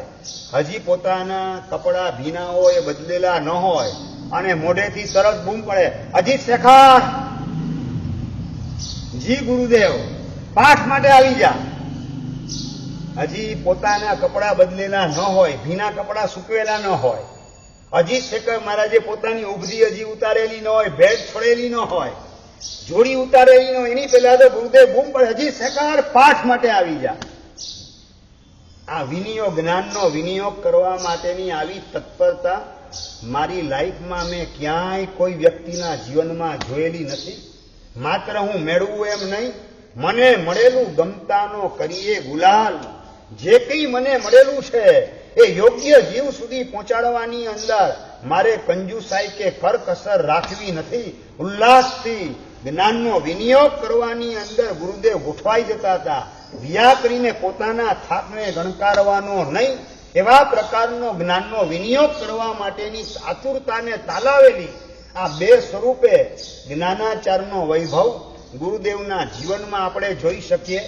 હજી પોતાના કપડા ભીના હોય, બદલેલા ન હોય અને મોઢેથી તરત બૂમ પડે, હજી શેખાર. જી ગુરુદેવ, પાઠ માટે આવી જા. હજી પોતાના કપડા બદલેલા ન હોય, ભીના કપડા સૂકવેલા ન હોય, હજી શેખર મહારાજે પોતાની ઉભરી હજી ઉતારેલી ન હોય, ભેટ છોડેલી ન હોય, જોડી ઉતારેલી ન હોય, એની પહેલા તો ગુરુદેવ બૂમ પડે, હજી શેખાર, પાઠ માટે આવી જા. આ વિનિયોગ, જ્ઞાનનો વિનિયોગ કરવા માટેની આવી તત્પરતા મારી લાઈફમાં મેં ક્યાંય કોઈ વ્યક્તિના જીવનમાં જોયેલી નથી. માત્ર હું મેળવું એમ નહીં, મને મળેલું ગમતાનો કરીએ ગુલાલ. જે કંઈ મને મળેલું છે એ યોગ્ય જીવ સુધી પહોંચાડવાની અંદર મારે કંજુસાઈ કે કરકસર રાખવી નથી. ઉલ્લાસથી જ્ઞાનનો વિનિયોગ કરવાની અંદર ગુરુદેવ ગોઠવાઈ જતા હતા. વિયા કરીને પોતાના થાકને ગણકારવાનો નહીં, એવા પ્રકારનો જ્ઞાનનો વિનિયોગ કરવા માટેની આતુરતાને તાલાવેલી આ 2 સ્વરૂપે જ્ઞાનાચારનો વૈભવ ગુરુદેવના જીવનમાં આપણે જોઈ શકીએ.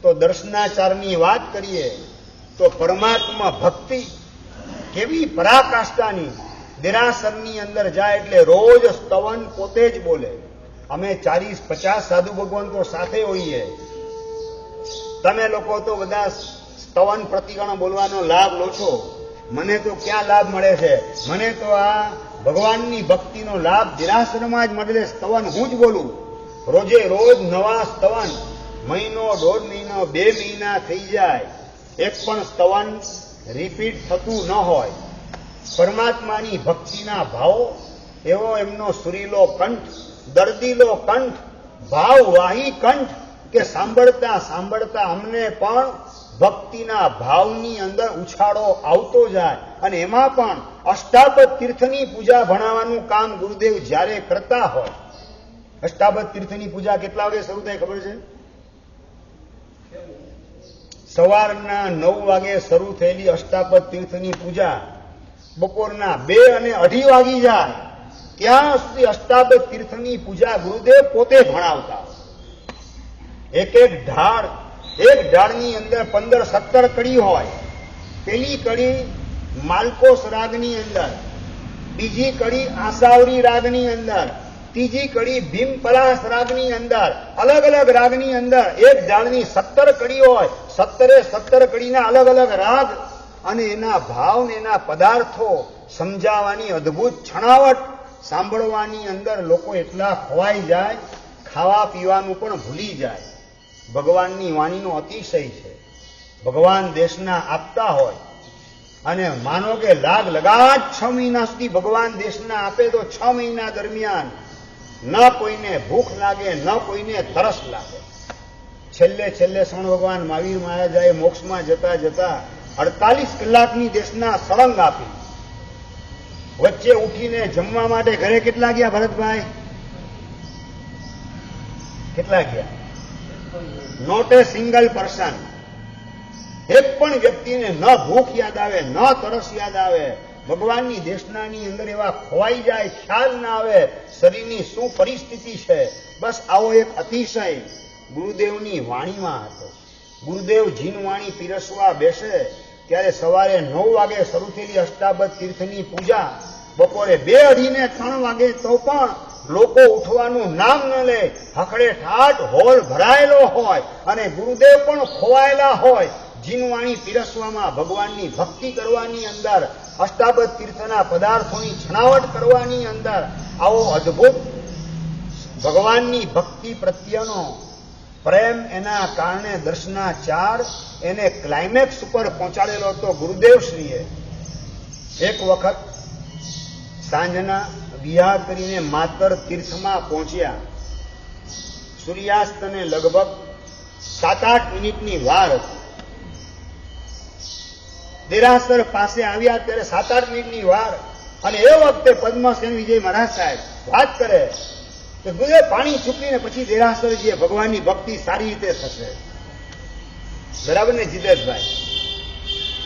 તો દર્શનાચારની વાત કરીએ તો પરમાત્મા ભક્તિ કેવી પરાકાષ્ઠાની. દેરાસરની અંદર જાય એટલે રોજ સ્તવન પોતે જ બોલે. અમે 40-50 સાધુ ભગવંતો સાથે હોઈએ. તમે લોકો તો બધા સ્તવન પ્રતિગણ બોલવાનો લાભ લો છો, મને તો ક્યાં લાભ મળે છે? મને તો આ ભગવાનની ભક્તિનો લાભ દેરાસરમાં જ મળે. સ્તવન હું જ બોલું, રોજે રોજ નવા સ્તવન. મહિનો, 1.5 મહિનો, 2 મહિના થઈ જાય, એક પણ સ્તવન રિપીટ થતું ન હોય. પરમાત્માની ભક્તિના ભાવો, એવો એમનો સુરીલો કંઠ, દર્દીલો કંઠ, ભાવવાહી કંઠ કે સાંભળતા સાંભળતા અમને પણ ભક્તિના ભાવની અંદર ઉછાળો આવતો જાય. અને એમાં પણ અષ્ટાબદ તીર્થની પૂજા ભણાવવાનું કામ ગુરુદેવ જ્યારે કરતા હોય. અષ્ટાબદ તીર્થની પૂજા કેટલા વાગે શરૂ થાય ખબર છે? સવારના 9 વાગે શરૂ થયેલી અષ્ટાબદ તીર્થની પૂજા બપોરના 2 અને 2:30 વાગી જાય ત્યાં સુધી અષ્ટાબદ તીર્થની પૂજા ગુરુદેવ પોતે ભણાવતા. એક ઢાળની અંદર 15-17 કડી હોય. પેલી કડી માલકોસ રાગની અંદર, બીજી કડી આસાવરી રાગની અંદર, ત્રીજી કડી ભીમપલાસ રાગની અંદર, અલગ અલગ રાગની અંદર એક ઢાળની 17 કડી હોય. 17 કડીના અલગ અલગ રાગ અને એના ભાવ ને એના પદાર્થો સમજાવવાની અદભુત છણાવટ સાંભળવાની અંદર લોકો એટલા ખવાઈ જાય, ખાવા પીવાનું પણ ભૂલી જાય. ભગવાનની વાણીનો અતિશય છે. ભગવાન દેશના આપતા હોય અને માનો કે લાગ લગાટ 6 મહિના સુધી ભગવાન દેશના આપે તો 6 મહિના દરમિયાન ન કોઈને ભૂખ લાગે ન કોઈને તરસ લાગે. છેલ્લે શ્રવણ ભગવાન મહાવીર મહારાજાએ મોક્ષમાં જતા જતા 48 કલાકની દેશના સળંગ આપી. વચ્ચે ઉઠીને જમવા માટે ઘરે કેટલા ગયા ભરતભાઈ? કેટલા ગયા? Not a single person. એક પણ વ્યક્તિને ન ભૂખ યાદ આવે ન તરસ યાદ આવે. ભગવાનની દેશનાની અંદર એવા ખોવાઈ જાય, ખ્યાલ ના આવે શરીરની શું પરિસ્થિતિ છે. બસ આવો એક અતિશય ગુરુદેવની વાણીમાં હતો. ગુરુદેવ જીનવાણી પીરસવા બેસે ત્યારે સવારે 9 વાગે શરૂ થયેલી અષ્ટાબદ તીર્થની પૂજા બપોરે 2:30 ને 3 વાગે તો પણ લોકો ઉઠવાનું નામ ન લે. હકડે ઠાઠ હોલ ભરાયેલો હોય અને ગુરુદેવ પણ ખોવાયેલા હોય. જીનવાણી પીરસવામાં, ભગવાનની ભક્તિ કરવાની અંદર, અષ્ટાબદ તીર્થના પદાર્થોની છણાવટ કરવાની અંદર આવો અદ્ભુત ભગવાનની ભક્તિ પ્રત્યેનો પ્રેમ, એના કારણે દર્શનાચાર એને ક્લાઇમેક્સ ઉપર પહોંચાડેલો હતો ગુરુદેવશ્રીએ. એક વખત સાંજના વિહાર કરીને માતર તીર્થમાં પહોંચ્યા. સૂર્યાસ્તને લગભગ 7-8 મિનિટની વાર હતી. દેરાસર પાસે આવ્યા ત્યારે 7-8 મિનિટની વાર અને એ વખતે પદ્મસેન વિજય મહારાજ સાહેબ વાત કરે કે ગુરુદેવ પાણી ચૂકીને પછી દેરાસર જઈએ, ભગવાનની ભક્તિ સારી રીતે થશે. બરાબર ને જીતેશભાઈ?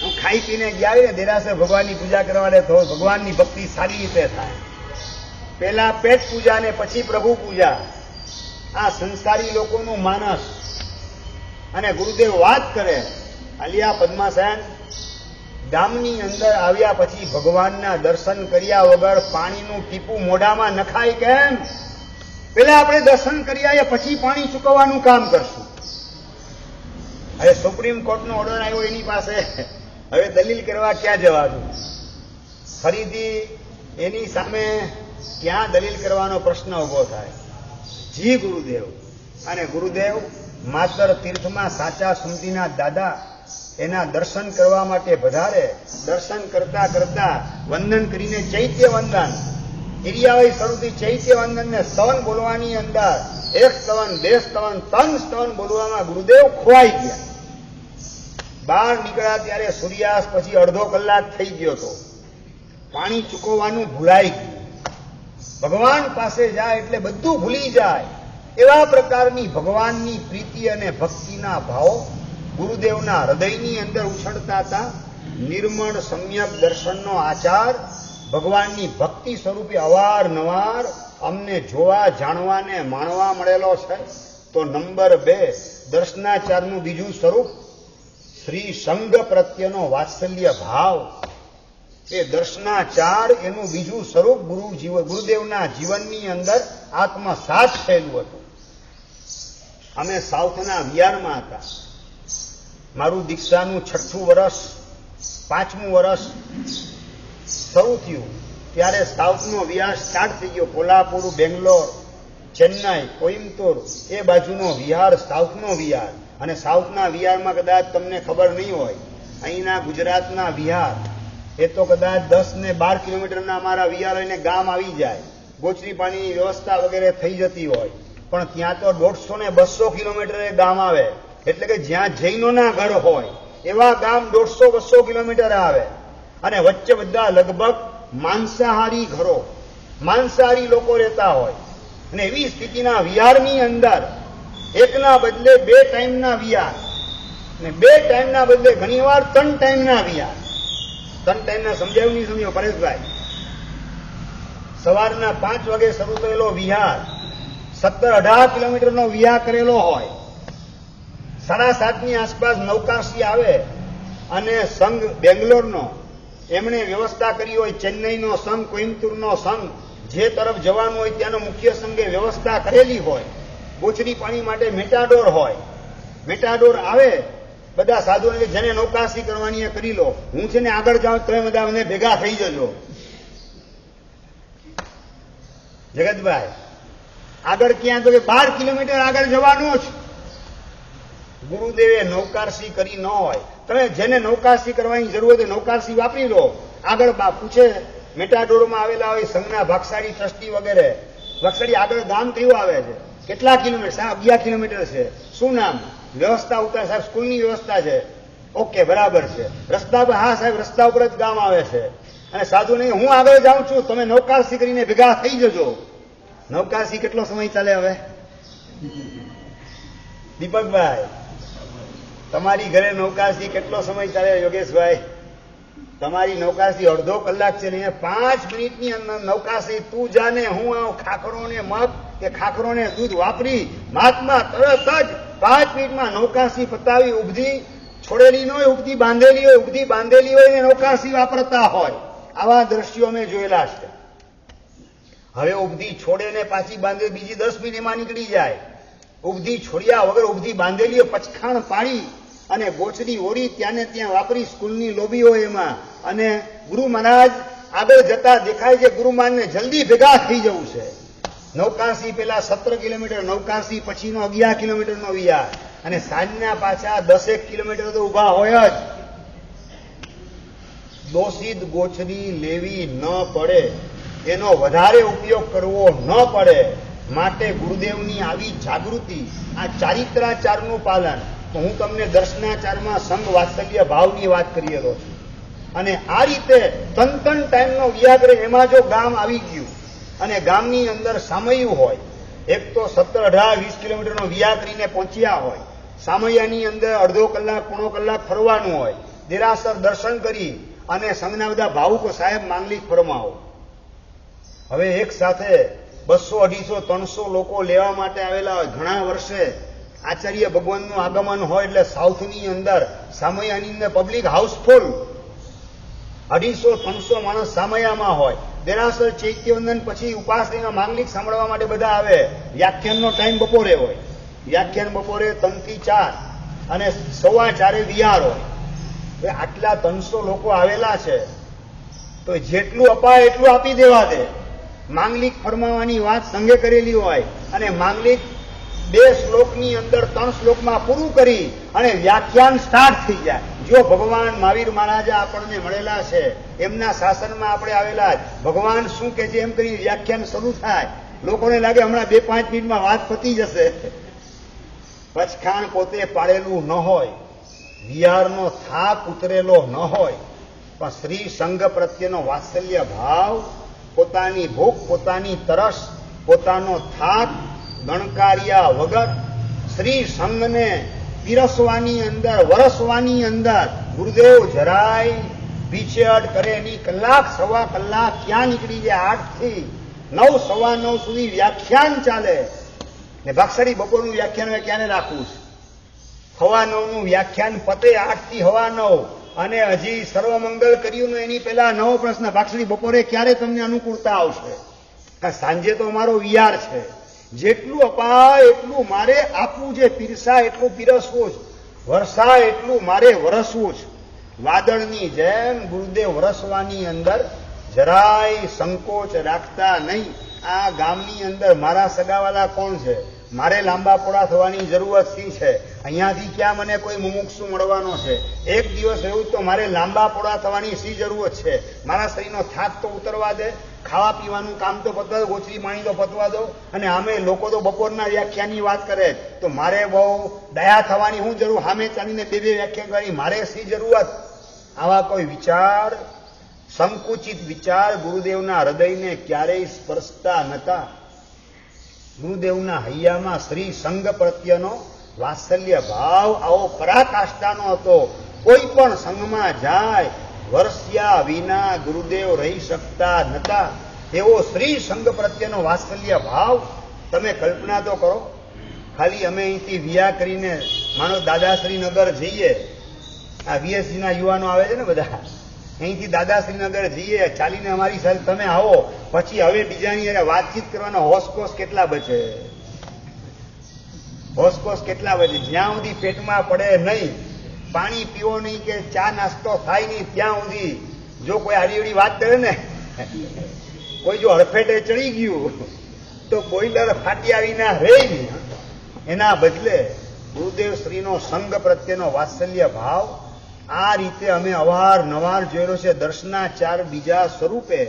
હું ખાઈ પીને ગયા ને દેરાસર ભગવાનની પૂજા કરવા તો ભગવાનની ભક્તિ સારી રીતે થાય. પહેલા પેટ પૂજા ને પછી પ્રભુ પૂજા. આ સંસ્કારી લોકોનું માનસ. અને ગુરુદેવ વાત કરે, અલિયા પદ્માસેન, ગામની અંદર આવ્યા પછી ભગવાનના દર્શન કર્યા વગર પાણીનું ટીપું મોઢામાં નખાય કેમ? પેલા આપણે દર્શન કરી આવીએ પછી પાણી ચૂકવવાનું કામ કરશું. હવે સુપ્રીમ કોર્ટનો ઓર્ડર આવ્યો એની પાસે, હવે દલીલ કરવા ક્યાં જવાનું? ફરીથી એની સામે ક્યાં દલીલ કરવાનો પ્રશ્ન ઉભો થાય? જી ગુરુદેવ. અને ગુરુદેવ માતર તીર્થમાં સાચા સુમતીના દાદા એના દર્શન કરવા માટે વધારે. દર્શન કરતા કરતા વંદન કરીને ચૈત્ય વંદન એરિયાવાઈ શરૂથી ચૈત્ય વંદન ને સ્તવન બોલવાની અંદર 1 સ્તવન 2 સ્તવન 3 સ્તવન બોલવામાં ગુરુદેવ ખોવાઈ ગયા. બહાર નીકળ્યા ત્યારે સૂર્યાસ્ત પછી અડધો કલાક થઈ ગયો હતો. પાણી ચૂકવવાનું ભૂલાઈ ગયું. ભગવાન પાસે જાય એટલે બધું ભૂલી જાય. એવા પ્રકારની ભગવાનની પ્રીતિ અને ભક્તિના ભાવ ગુરુદેવના હૃદયની અંદર ઉછળતા હતા. નિર્મળ સમ્યક દર્શનનો આચાર ભગવાનની ભક્તિ સ્વરૂપે અવારનવાર અમને જોવા, જાણવા ને માણવા મળેલો છે. તો નંબર 2 દર્શનાચારનું બીજું સ્વરૂપ શ્રી સંઘ પ્રત્યેનો વાત્સલ્ય ભાવ. એ દર્શનાચાર એનું બીજું સ્વરૂપ ગુરુદેવના જીવનની અંદર આત્મસાત થયેલું હતું. અમે સાઉથના વિહારમાં હતા. મારું દીક્ષાનું 6મું વર્ષ, 5મું વર્ષ શરૂ થયું ત્યારે સાઉથનો વિહાર સ્ટાર્ટ થઈ ગયો. કોલ્હાપુર, બેંગ્લોર, ચેન્નાઈ, કોઈમ્બતુર એ બાજુનો વિહાર સાઉથનો વિહાર. અને સાઉથના વિહારમાં કદાચ તમને ખબર નહીં હોય, અહીંના ગુજરાતના વિહાર એ તો કદાચ 10 ને 12 કિલોમીટરના અમારા વિહાર લઈને ગામ આવી જાય. ગોચરી પાણીની વ્યવસ્થા વગેરે થઈ જતી હોય. પણ ત્યાં તો 150 ને 200 કિલોમીટરે ગામ આવે. એટલે કે જ્યાં જૈનોના ઘર હોય એવા ગામ 150-200 કિલોમીટર આવે. અને વચ્ચે બધા લગભગ માંસાહારી ઘરો, માંસાહારી લોકો રહેતા હોય. અને એવી સ્થિતિના વિહારની અંદર એકના બદલે 2 ટાઈમના વિહાર, અને 2 ટાઈમના બદલે ઘણીવાર 3 ટાઈમના વિહાર. 3 ટાઈમના સમજાયું નહીં સમજો પરેશભાઈ? સવારના 5 વાગે શરૂ થયેલો વિહાર 17-18 કિલોમીટરનો વિહાર કરેલો હોય. 7:30ની આસપાસ નૌકાશી આવે અને સંઘ બેંગ્લોરનો એમણે વ્યવસ્થા કરી હોય. ચેન્નઈનો સંઘ, કોઈમ્બતુરનો સંઘ, જે તરફ જવાનું હોય ત્યાંનો મુખ્ય સંઘે વ્યવસ્થા કરેલી હોય. ગોચરી પાણી માટે મેટાડોર હોય. મેટાડોર આવે, બધા સાધુઓને જેને નૌકાશી કરવાની એ કરી લો, હું છે ને આગળ જાઉં તમે બધા મને ભેગા થઈ જજો. જગતભાઈ આગળ ક્યાં? તો કે 12 કિલોમીટર આગળ જવાનું જ. ગુરુદેવે નૌકારસી કરી ન હોય. તમે જેને નૌકારસી કરવાની જરૂર હોય નૌકારસી વાપરી લો. આગળ પૂછે મેટાડોરમાં આવેલા હોય સંઘના ભાગશાળી ટ્રસ્ટી વગેરે, ભાગશાળી આગળ ગામ કયું આવે છે, કેટલા કિલોમીટર? 11 કિલોમીટર છે. શું નામ? વ્યવસ્થા ઉતાર સાહેબ, સ્કૂલની વ્યવસ્થા છે. ઓકે, બરાબર છે. રસ્તા પર? હા સાહેબ, રસ્તા ઉપર જ ગામ આવે છે. અને સાધુ નહીં, હું આગળ જાઉં છું, તમે નૌકારસી કરીને ભેગા થઈ જજો. નૌકારસી કેટલો સમય ચાલે હવે? દીપકભાઈ, તમારી ઘરે નૌકારસી કેટલો સમય ચાલે? યોગેશભાઈ, તમારી નૌકારસી અડધો કલાક છે ને 5 મિનિટની અંદર નૌકારસી. તું જાને હું આવું ખાખરો ને મગ કે ખાખરો ને દૂધ વાપરી મહાત્મા તરત જ 5 મિનિટમાં નૌકારસી પતાવી. ઉબધી છોડેલી ન હોય, ઉબધી બાંધેલી હોય, ઉબધી બાંધેલી હોય ને નૌકારસી વાપરતા હોય. આવા દ્રશ્યો અમે જોયેલા છે. હવે ઉબધી છોડે ને પાછી બાંધે, બીજી 10 મિનિટમાં નીકળી જાય. ઉબધી છોડ્યા વગર ઉબધી બાંધેલી પચખાણ પાડી અને ગોચડી ઓરી ત્યાં ને ત્યાં વાપરી. સ્કૂલની લોબી હોય એમાં. અને ગુરુ મહારાજ આગળ જતા દેખાય છે. ગુરુ મહારાજને જલ્દી ભેગા થઈ જવું છે. નૌકારસી પેલા 17 કિલોમીટર, નૌકારસી પછીનો 11 કિલોમીટરનો વિહાર, અને સાંજના પાછા 10 કિલોમીટર તો ઉભા હોય જ. દોષિત ગોચરી લેવી ન પડે, એનો વધારે ઉપયોગ કરવો ન પડે. માટે ગુરુદેવની આવી જાગૃતિ, આ ચારિત્રાચારનું પાલન. તો હું તમને દર્શનાચારમાં સંઘ વાત્સલ્ય ભાવની વાત કરી રહ્યો છું. અને આ રીતે તન ટાઈમનો વ્યાગ્ર, એમાં જો ગામ આવી ગયું અને ગામની અંદર સામયું હોય, એક તો 17, 18, 20 કિલોમીટરનો વ્યાગ કરીને પહોંચ્યા હોય, સામૈયાની અંદર અડધો કલાક, પોણો કલાક ફરવાનું હોય, દેરાસર દર્શન કરી અને સંઘના બધા ભાવુકો સાહેબ માંગલિક ફરમાવો. હવે એક સાથે 200, 250, 300 લોકો લેવા માટે આવેલા હોય. ઘણા વર્ષે આચાર્ય ભગવાનનું આગમન હોય એટલે સાઉથની અંદર સામૈયાની અંદર પબ્લિક હાઉસફુલ, 250, 300 માણસ સામૈયામાં હોય. દેરાસર ચૈત્યવંદન પછી ઉપાસનીમાં માંગલિક સાંભળવા માટે બધા આવે. વ્યાખ્યાનનો ટાઈમ બપોરે હોય. વ્યાખ્યાન બપોરે 3 થી 4 અને 4:15 વિહાર હોય. હવે આટલા 300 લોકો આવેલા છે તો જેટલું અપાય એટલું આપી દેવા દે. માંગલિક ફરમાવાની વાત સંઘે કરેલી હોય અને માંગલિક 2 શ્લોકની અંદર 3 શ્લોકમાં પૂરું કરી અને વ્યાખ્યાન સ્ટાર્ટ થઈ જાય. જો ભગવાન મહાવીર મહારાજા આપણને મળેલા છે, એમના શાસનમાં આપણે આવેલા, ભગવાન શું કે છે એમ કરી વ્યાખ્યાન શરૂ થાય. લોકોને લાગે હમણાં 2-5 મિનિટમાં વાત પતી જશે. પચખાણ પોતે પાડેલું ન હોય, વિહારનો થાક ઉતરેલો ન હોય, પણ શ્રી સંઘ પ્રત્યેનો વાત્સલ્ય ભાવ, પોતાની ભૂખ, પોતાની તરસ, પોતાનો થાક ગણકાર્યા વગર શ્રી સંઘને પીરસવાની અંદર, વરસવાની અંદર ગુરુદેવ જરાય પીછેહટ કરે નહીં. કલાક, સવા કલાક ક્યાં નીકળી જાય? 8 થી 9, 9:15 સુધી વ્યાખ્યાન ચાલે. ને ભાગશાળી બપોરનું વ્યાખ્યાન હવે ક્યારે રાખવું છે? 9:15નું વ્યાખ્યાન પતે, 8 થી 9:15, અને હજી સર્વમંગલ કર્યું એની પહેલા 9 પ્રશ્ન. ભાગશાળી બપોરે ક્યારે તમને અનુકૂળતા આવશે? સાંજે તો અમારો વિહાર છે. જેટલું અપાય એટલું મારે આપવું છે. પીરસા એટલું પીરસવું છે. વરસા એટલું મારે વરસવું છે. વાદળની જેમ ગુરુદેવ વરસવાની અંદર જરાય સંકોચ રાખતા નહીં. આ ગામની અંદર મારા સગાવાલા કોણ છે? મારે લાંબા પોળા થવાની જરૂરત શી છે? અહીંયાથી ક્યાં મને કોઈ મુમુક્ષુ મળવાનો છે? એક દિવસ એવું તો મારે લાંબા પોળા થવાની શી જરૂરત છે? મારા શરીરનો થાક તો ઉતરવા દે. ખાવા પીવાનું કામ તો પતવા દો, ગોચરી પાણી તો પતવા દો. અને આમે લોકો તો બપોરના વ્યાખ્યાનની વાત કરે, તો મારે બહુ દયા થવાની શું જરૂર? સામે ચાલીને 2-2 વ્યાખ્યાન કરવાની મારે શી જરૂરત? આવા કોઈ વિચાર, સંકુચિત વિચાર ગુરુદેવના હૃદયને ક્યારેય સ્પર્શતા નતા. ગુરુદેવના હૈયામાં શ્રી સંઘ પ્રત્યેનો વાત્સલ્ય ભાવ આવો પરાકાષ્ઠાનો હતો. કોઈ પણ સંઘમાં જાય વર્ષ્યા વિના ગુરુદેવ રહી શકતા નતા. એવો શ્રી સંઘ પ્રત્યેનો વાત્સલ્ય ભાવ તમે કલ્પના તો કરો. ખાલી અમે અહીંથી વિયા કરીને માનો દાદાશ્રીનગર જઈએ, આ વીએસસીના યુવાનો આવે છે ને બધા, અહીંથી દાદાશ્રીનગર જઈએ ચાલીને અમારી સાથે તમે આવો, પછી હવે બીજાની વાતચીત કરવાનો હોશકોશ કેટલા બચે? હોશકોશ કેટલા બચે? જ્યાં સુધી પેટમાં પડે નહીં, પાણી પીવો નહીં કે ચા નાસ્તો થાય નહીં, ત્યાં સુધી જો કોઈ આડી વાત કરે ને, કોઈ જો હડફેટે ચડી ગયું તો બોઈલર ફાટ્યા વિના રહે નહીં. એના બદલે ગુરુદેવ શ્રીનો સંઘ પ્રત્યેનો વાત્સલ્ય ભાવ આ રીતે અમે અવારનવાર જોયેલો છે. દર્શનાચાર બીજા સ્વરૂપે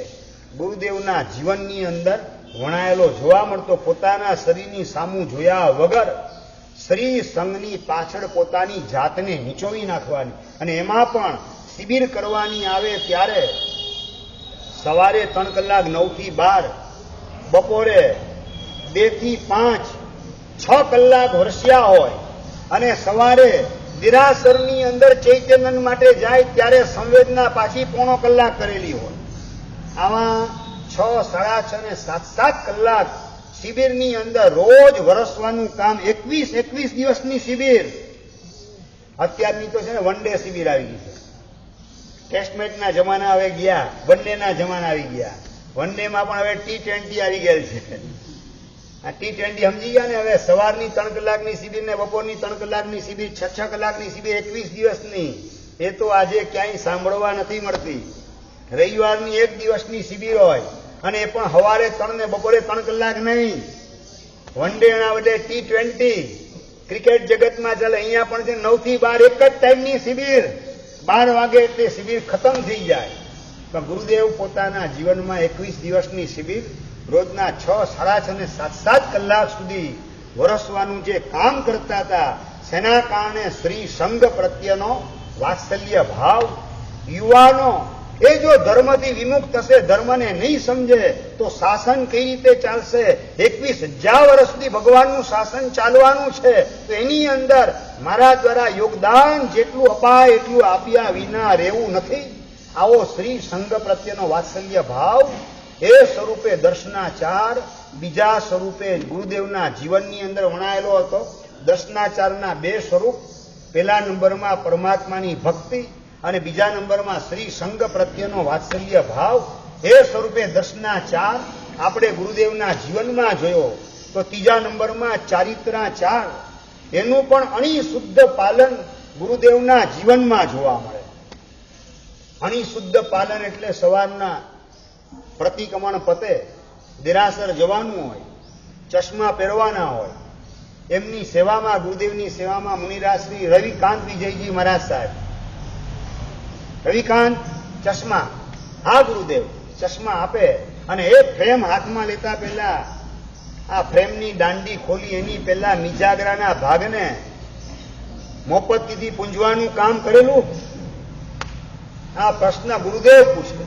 ગુરુદેવના જીવનની અંદર વણાયેલો જોવા મળતો. પોતાના શરીરની સામું જોયા વગર શ્રી સંઘની પાછળ પોતાની જાતને નીચોવી નાખવાની, અને એમાં પણ શિબિર કરવાની આવે ત્યારે સવારે 3 કલાક 9 થી 12, બપોરે 2 થી 5, 6 કલાક વરસ્યા હોય, અને સવારે દેરાસરની અંદર ચૈતન્ય માટે જાય ત્યારે સંવેદના પાછી 1/4 કલાક કરેલી હોય. આવા 6, 6.5 અને 7 કલાક શિબિરની અંદર રોજ વરસવાનું કામ. 21 દિવસની શિબિર. અત્યારની તો છે ને વન ડે શિબિર આવી ગઈ છે. ટેસ્ટ મેચના જમાના હવે ગયા, વન ડેના જમાના આવી ગયા. વન ડેમાં પણ હવે T20 આવી ગયેલ છે. આ T20 સમજી ગયા ને. હવે સવારની 3 કલાકની શિબિર ને બપોરની 3 કલાકની શિબિર, 6 કલાકની શિબિર 21 દિવસની. એ તો આજે ક્યાંય સાંભળવા નથી મળતી. રવિવારની 1 દિવસની શિબિર હોય, અને એ પણ સવારે 3 ને બપોરે 3 કલાક નહીં. વન ડે ના બદલે T20 ક્રિકેટ જગતમાં ચાલે. અહીંયા પણ છે 9 થી 12 એક જ ટાઈમની શિબિર. 12 વાગે એટલે શિબિર ખતમ થઈ જાય. પણ ગુરુદેવ પોતાના જીવનમાં 21 દિવસની શિબિર રોજના 6, 6.5 અને 7 કલાક સુધી વરસવાનું જે કામ કરતા હતા, તેના કારણે શ્રી સંઘ પ્રત્યેનો વાત્સલ્ય ભાવ. યુવાનો એ જો ધર્મથી વિમુખ થશે, ધર્મને નહીં સમજે તો શાસન કઈ રીતે ચાલશે? 21,000 વર્ષ સુધી ભગવાનનું શાસન ચાલવાનું છે. તો એની અંદર મારા દ્વારા યોગદાન જેટલું અપાય એટલું આપ્યા વિના રહેવું નથી. આવો શ્રી સંઘ પ્રત્યેનો વાત્સલ્ય ભાવ એ સ્વરૂપે દર્શનાચાર બીજા સ્વરૂપે ગુરુદેવના જીવનની અંદર વણાયેલો હતો. દર્શનાચારના 2 સ્વરૂપ. પહેલા નંબરમાં પરમાત્માની ભક્તિ, અને બીજા નંબરમાં શ્રી સંઘ પ્રત્યેનો વાત્સલ્ય ભાવ. એ સ્વરૂપે દર્શનાચાર આપણે ગુરુદેવના જીવનમાં જોયો. તો ત્રીજા નંબરમાં ચારિત્રાચાર, એનું પણ અણિશુદ્ધ પાલન ગુરુદેવના જીવનમાં જોવા મળે. અણિશુદ્ધ પાલન એટલે સવારના પ્રતિક્રમણ પતે, દેરાસર જવાનું હોય, ચશ્મા પહેરવાના હોય. એમની સેવામાં, ગુરુદેવની સેવામાં મુનિરાજ શ્રી રવિકાંત વિજયજી મહારાજ સાહેબ, રવિકાંત ચશ્મા, હા ગુરુદેવ ચશ્મા આપે, અને એ ફ્રેમ હાથમાં લેતા પહેલા આ ફ્રેમની દાંડી ખોલી એની પહેલા મિજાગરાના ભાગને મોપત્તીથી પૂંજવાનું કામ કરેલું. આ પ્રશ્ન ગુરુદેવ પૂછે.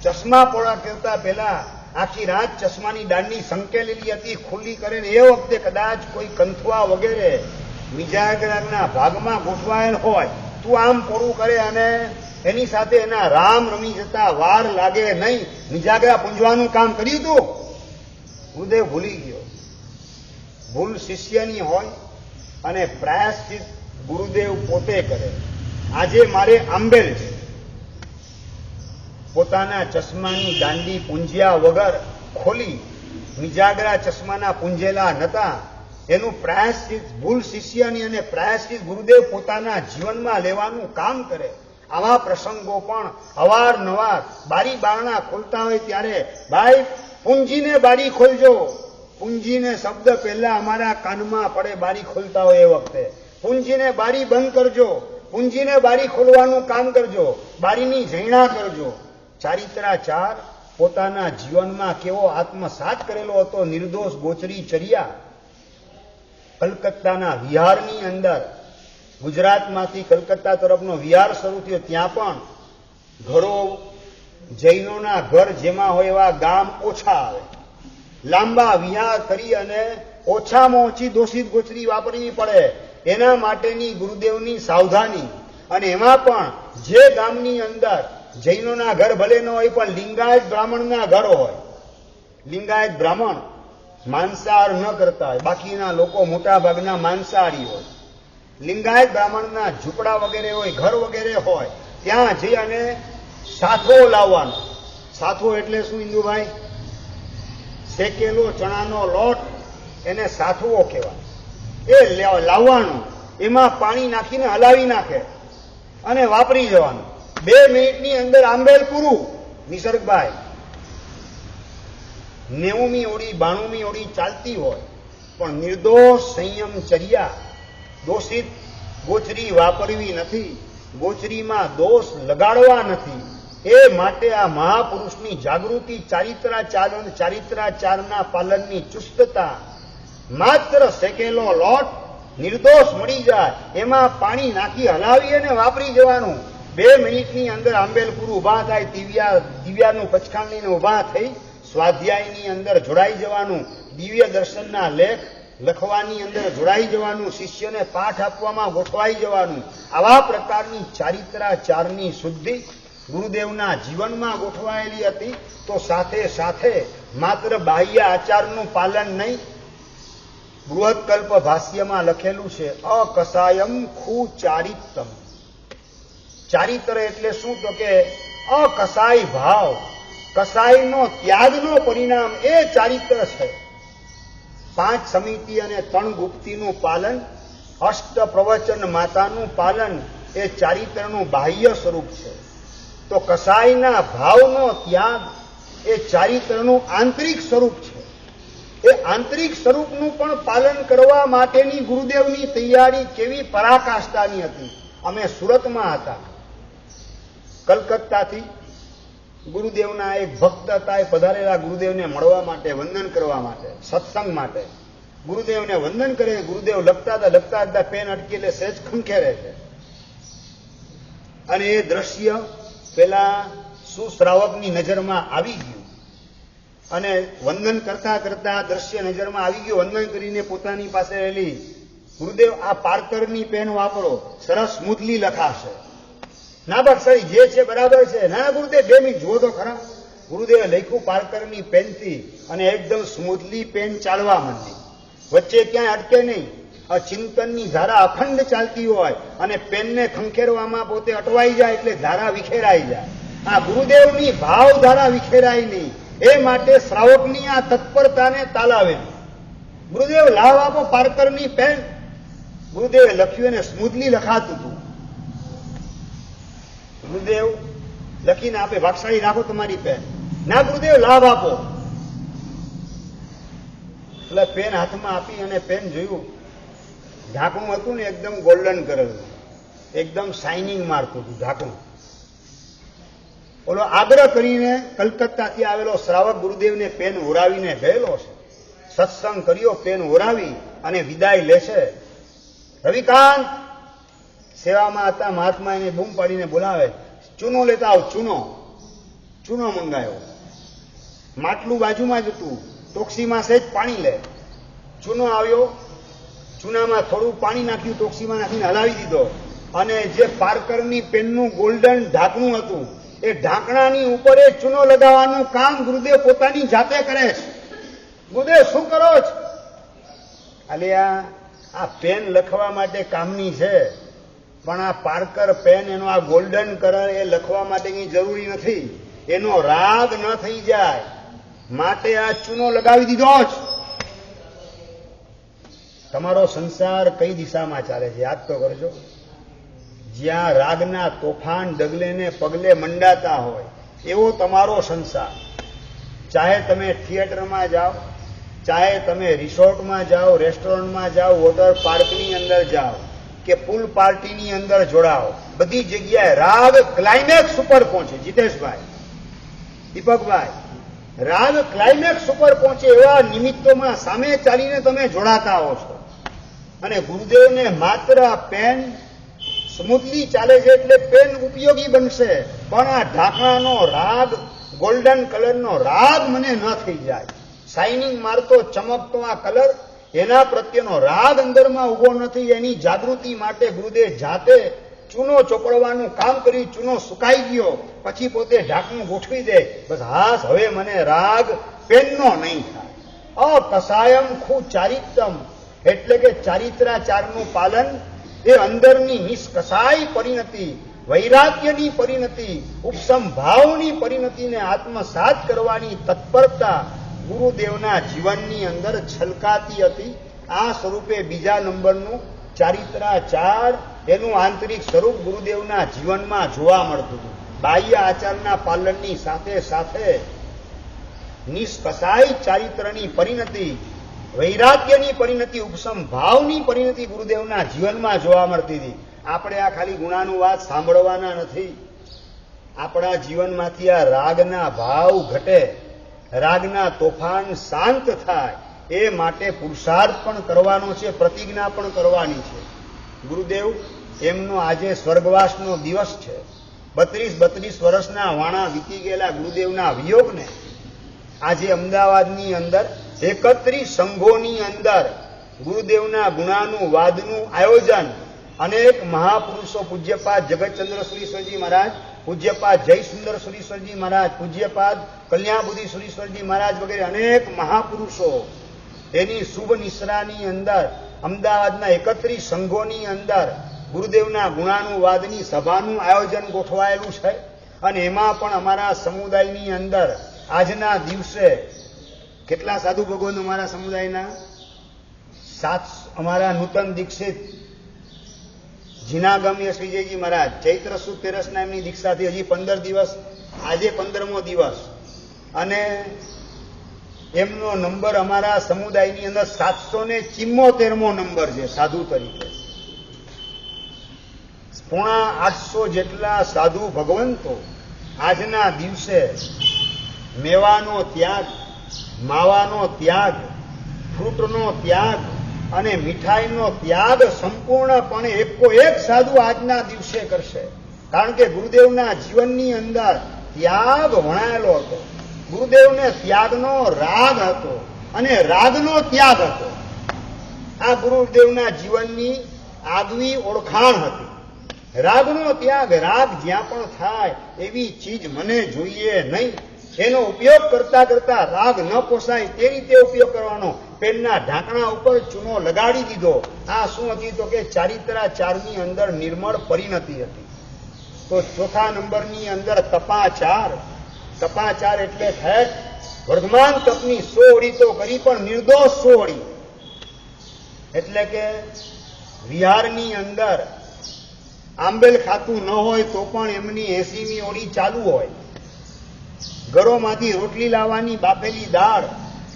ચશ્મા પોળા કરતા પહેલા આખી રાત ચશ્માની દાંડી સંકેલેલી હતી, ખુલ્લી કરે ને એ વખતે કદાચ કોઈ કંથવા વગેરે મિજાગરાના ભાગમાં ગોઠવાયેલ હોય, તું આમ પોળું કરે અને એની સાથે એના રામ રમી જતા વાર લાગે નહીં, મિજાગરા પૂંજવાનું કામ કર્યું હતું. ગુરુદેવ ભૂલી ગયો. ભૂલ શિષ્યની હોય અને પ્રાયશ્ચિત ગુરુદેવ પોતે કરે. આજે મારે આંબેલ છે, પોતાના ચશ્માની દાંડી પૂંજ્યા વગર ખોલી, મિજાગરા ચશ્માના પૂંજેલા નતા. એનું પ્રાયશ્ચિત ભૂલ શિષ્યની અને પ્રાયશ્ચિત ગુરુદેવ પોતાના જીવનમાં લેવાનું કામ કરે. આવા પ્રસંગો પણ અવારનવાર બારી બારણા ખોલતા હોય ત્યારે, ભાઈ પૂંજીને બારી ખોલજો. પૂંજીને શબ્દ પહેલા અમારા કાનમાં પડે બારી ખોલતા હોય એ વખતે. પૂંજીને બારી બંધ કરજો, પૂંજીને બારી ખોલવાનું કામ કરજો, બારીની ઝૈણા કરજો. ચારિત્રાચાર પોતાના જીવનમાં કેવો આત્મસાત કરેલો હતો. નિર્દોષ ગોચરી ચર્યા. કલકત્તાના વિહારની અંદર, ગુજરાતમાંથી કલકત્તા તરફનો વિહાર શરૂ થયો, ત્યાં પણ ઘરો, જૈનોના ઘર જેમાં હોય એવા ગામ ઓછા આવે. લાંબા વિહાર કરી અને ઓછામાં ઓછી દોષિત ગોચરી વાપરવી પડે, એના માટેની ગુરુદેવની સાવધાની. અને એમાં પણ જે ગામની અંદર જૈનોના ઘર ભલે ન હોય, પણ લિંગાયત બ્રાહ્મણના ઘર હોય, લિંગાયત બ્રાહ્મણ માંસાહાર ન કરતા હોય, બાકીના લોકો મોટા ભાગના માંસાહારી હોય, લિંગાયત બ્રાહ્મણના ઝૂંપડા વગેરે હોય, ઘર વગેરે હોય, ત્યાં જઈ અને સાથો લાવવાનો. સાથો એટલે શું ઇન્દુભાઈ? શેકેલો ચણાનો લોટ, એને સાથવો કહેવાય. એ લાવવાનો, એમાં પાણી નાખીને હલાવી નાખે અને વાપરી જવાનું. 2 મિનિટની અંદર આંબેલ પૂરું. નિસર્ગભાઈ 90મી ઓળી 92મી ઓળી ચાલતી હોય, પણ નિર્દોષ સંયમ ચર્યા દોષિત ગોચરી વાપરવી નથી, ગોચરીમાં દોષ લગાડવા નથી. એ માટે આ મહાપુરુષની જાગૃતિ, ચારિત્રાચારના પાલનની ચુસ્તતા, માત્ર શેકેલો લોટ નિર્દોષ મળી જાય એમાં પાણી નાખી હલાવી અને વાપરી જવાનું. 2 મિનિટની અંદર આંબેલપુર ઉભા થાય, દિવ્યાનું પચખાણ લઈને ઉભા થઈ સ્વાધ્યાયની અંદર જોડાઈ જવાનું, દિવ્ય દર્શનના લેખ લખવાની અંદર જોડાઈ જવાનું, શિષ્યને પાઠ આપવામાં ગોઠવાઈ જવાનું. આવા પ્રકારની ચારિત્રાચારની શુદ્ધિ ગુરુદેવના જીવનમાં ગોઠવાયેલી હતી. તો સાથે સાથે માત્ર બાહ્ય આચારનું પાલન નહીં, બૃહત્કલ્પ ભાષ્યમાં લખેલું છે અકસાયમ ખુ ચારિત્તમ. ચારિત્ર એટલે શું? તો કે અકસાય ભાવ, કસાયનો ત્યાગનો પરિણામ એ ચારિત્ર છે. 5 સમિતિ અને 3 ગુપ્તિનું પાલન, અષ્ટ પ્રવચન માતાનું પાલન એ ચારિત્રનું બાહ્ય સ્વરૂપ છે. તો કસાયના ભાવનો ત્યાગ એ ચારિત્રનું આંતરિક સ્વરૂપ છે. એ આંતરિક સ્વરૂપનું પણ પાલન કરવા માટેની ગુરુદેવની તૈયારી કેવી પરાકાષ્ઠાની હતી. અમે સુરતમાં હતા, કલકત્તાથી ગુરુદેવના એક ભક્ત હતા, એ પધારેલા ગુરુદેવને મળવા માટે, વંદન કરવા માટે, સત્સંગ માટે. ગુરુદેવને વંદન કરે, ગુરુદેવ લખતા હતા પેન અટકી એટલે સહેજ ખંખેરે છે. અને એ દ્રશ્ય પેલા સુશ્રાવકની નજરમાં આવી ગયું અને વંદન કરતા કરતા દ્રશ્ય નજરમાં આવી ગયું. વંદન કરીને પોતાની પાસે રહેલી, ગુરુદેવ આ પાર્કરની પેન વાપરો, સરસ સ્મૂથલી લખાશે. ના બક્ષાઈ જે છે બરાબર છે. ના ગુરુદેવ 2 મિનિટ જુઓ તો ખરા. ગુરુદેવે લખ્યું પાર્કરની પેનથી અને એકદમ સ્મૂથલી પેન ચાલવા માંડી, વચ્ચે ક્યાંય અટકે નહીં. ચિંતનની ધારા અખંડ ચાલતી હોય અને પેનને ખંખેરવામાં પોતે અટવાઈ જાય એટલે ધારા વિખેરાઈ જાય. આ ગુરુદેવની ભાવ ધારા વિખેરાય નહીં, એ માટે શ્રાવકની આ તત્પરતાને તાલાવેલી. ગુરુદેવ લાવ આપો પાર્કરની પેન. ગુરુદેવે લખ્યું અને સ્મૂથલી લખાતું હતું. ગુરુદેવ લખીને આપે, ભાગશાળી રાખો તમારી પેન. ના ગુરુદેવ લાભ આપો. એટલે પેન હાથમાં આપી અને પેન જોયું, ઢાંકણું હતું ને એકદમ ગોલ્ડન કલરનું, એકદમ શાઇનિંગ મારતું હતું ઢાંકણું. ઓલો આગ્રહ કરીને કલકત્તાથી આવેલો શ્રાવક ગુરુદેવને પેન ઓરાવીને ગયેલો છે. સત્સંગ કર્યો, પેન ઓરાવી અને વિદાય લેશે. રવિકાંત સેવામાં હતા, મહાત્મા એને બૂમ પાડીને બોલાવે, ચૂનો લેતા આવ. ચૂનો મંગાયો. માટલું બાજુમાં જ હતું, ટોક્સીમાં સહેજ પાણી લે. ચૂનો આવ્યો, ચૂનામાં થોડું પાણી નાખ્યું, ટોક્સીમાં નાખીને હલાવી દીધો. અને જે પાર્કરની પેનનું ગોલ્ડન ઢાંકણું હતું, એ ઢાંકણાની ઉપર એ ચૂનો લગાવવાનું કામ ગુરુદેવ પોતાની જાતે કરે છે. ગુરુદેવ શું કરો છો? અલ્યા આ પેન લખવા માટે કામની છે, પણ આ પાર્કર પેન, એનો આ ગોલ્ડન કલર એ લખવા માટે કઈ જરૂરી નથી. એનો રાગ ન થઈ જાય માટે આ ચૂનો લગાવી દીધો જ. તમારો સંસાર કઈ દિશામાં ચાલે છે યાદ તો કરજો. જ્યાં રાગના તોફાન ડગલે ને પગલે મંડાતા હોય એવો તમારો સંસાર. ચાહે તમે થિયેટરમાં જાઓ, ચાહે તમે રિસોર્ટમાં જાઓ, રેસ્ટોરન્ટમાં જાઓ, વોટર પાર્કની અંદર જાઓ કે પુલ પાર્ટીની અંદર જોડાઓ, બધી જગ્યાએ રાગ ક્લાઇમેક્સ ઉપર પહોંચે. જીતેશભાઈ, દીપકભાઈ, રાગ ક્લાઇમેક્સ ઉપર પહોંચે એવા નિમિત્તોમાં સામે ચાલીને તમે જોડાતા હો છો. અને ગુરુદેવને માત્ર આ પેન સ્મૂથલી ચાલે છે એટલે પેન ઉપયોગી બનશે, પણ આ ઢાંકણાનો રાગ, ગોલ્ડન કલરનો રાગ મને ન થઈ જાય. શાઇનિંગ મારતો ચમકતો આ કલર, એના પ્રત્યેનો રાગ અંદરમાં ઉભો નથી. એની જાગૃતિ માટે ગુરુદેવ જાતે ચૂનો ચોપડવાનું કામ કરી. ચૂનો સુકાઈ ગયો પછી પોતે ઢાંકણું ગોઠવી દે, બસ હાસ હવે મને રાગ પેનનો નહીં થાય. અકસાયમ ખુ ચારિત્રમ એટલે કે ચારિત્રાચારનું પાલન એ અંદરની નિષ્કસાય પરિણતિ, વૈરાગ્યની પરિણતિ, ઉપસમ ભાવની પરિણતિને આત્મસાત કરવાની તત્પરતા ગુરુદેવના જીવનની અંદર છલકાતી હતી. આ સ્વરૂપે બીજા નંબરનું ચારિત્રાચાર, એનું આંતરિક સ્વરૂપ ગુરુદેવના જીવનમાં જોવા મળતું હતું. બાહ્ય આચારના પાલનની સાથે સાથે નિષ્કસાય ચારિત્રની પરિણતિ વૈરાગ્યની પરિણતિ, ઉપશમ ભાવની પરિણતિ ગુરુદેવના જીવનમાં જોવા મળતી હતી. આપણે આ ખાલી ગુણાનુવાદ સાંભળવાના નથી. આપણા જીવનમાંથી આ રાગના ભાવ ઘટે, રાગના તોફાન શાંત થાય, એ માટે પુરુષાર્થ પણ કરવાનો છે, પ્રતિજ્ઞા પણ કરવાની છે. ગુરુદેવ એમનો આજે સ્વર્ગવાસનો દિવસ છે. 32 વર્ષના વાણા વીતી ગયેલા ગુરુદેવના વિયોગને આજે અમદાવાદની અંદર 31 સંઘોની અંદર ગુરુદેવના ગુણાનુવાદનું આયોજન અનેક મહાપુરુષો, પૂજ્યપાદ જગતચંદ્ર સુરીશ્વરજી મહારાજ, પૂજ્યપાદ જય સુંદર સુરીશ્વરજી મહારાજ, પૂજ્યપાદ કલ્યાણબુદ્ધિ સુરીશ્વરજી મહારાજ વગેરે અનેક મહાપુરુષો એની શુભ નિશ્રાની અંદર અમદાવાદના 31 સંઘોની અંદર ગુરુદેવના ગુણાનુવાદની સભાનું આયોજન ગોઠવાયેલું છે. અને એમાં પણ અમારા સમુદાયની અંદર આજના દિવસે કેટલા સાધુ ભગવાન અમારા સમુદાયના 7 અમારા નૂતન દીક્ષિત જીનાગમ્ય શ્રીજયજી મહારાજ ચૈત્ર સુદ તેરસના એમની દીક્ષાથી હજી 15 દિવસ, આજે 15મો દિવસ, અને એમનો નંબર અમારા સમુદાયની અંદર 774મો નંબર છે સાધુ તરીકે. 850 જેટલા સાધુ ભગવંતો આજના દિવસે મેવાનો ત્યાગ, માવાનો ત્યાગ, ફ્રૂટનો ત્યાગ અને મીઠાઈનો ત્યાગ સંપૂર્ણપણે એકો એક સાધુ આજના દિવસે કરશે. કારણ કે ગુરુદેવના જીવનની અંદર ત્યાગ વણાયેલો હતો. ગુરુદેવને ત્યાગનો રાગ હતો અને રાગનો ત્યાગ હતો. આ ગુરુદેવના જીવનની આગવી ઓળખાણ હતી. રાગનો ત્યાગ, રાગ જ્યાં પણ થાય એવી ચીજ મને જોઈએ નહીં. એનો ઉપયોગ કરતા કરતા રાગ ન પોસાય તે રીતે ઉપયોગ કરવાનો. પેનના ઢાંકણા ઉપર ચૂનો લગાડી દીધો. આ શું હતી તો કે ચારિત્રાચારની અંદર નિર્મળ પરિણતિ હતી. તો ચોથા નંબરની અંદર તપાચાર. તપાચાર એટલે ઠેઠ વર્ધમાન તપની 100 અડી તો કરી પણ નિર્દોષ 100 અડી. એટલે કે વિહારની અંદર આંબેલ ખાતું ન હોય તો પણ એમની 80મી ઓળી ચાલુ હોય. ઘરોમાંથી રોટલી લાવવાની, બાફેલી દાળ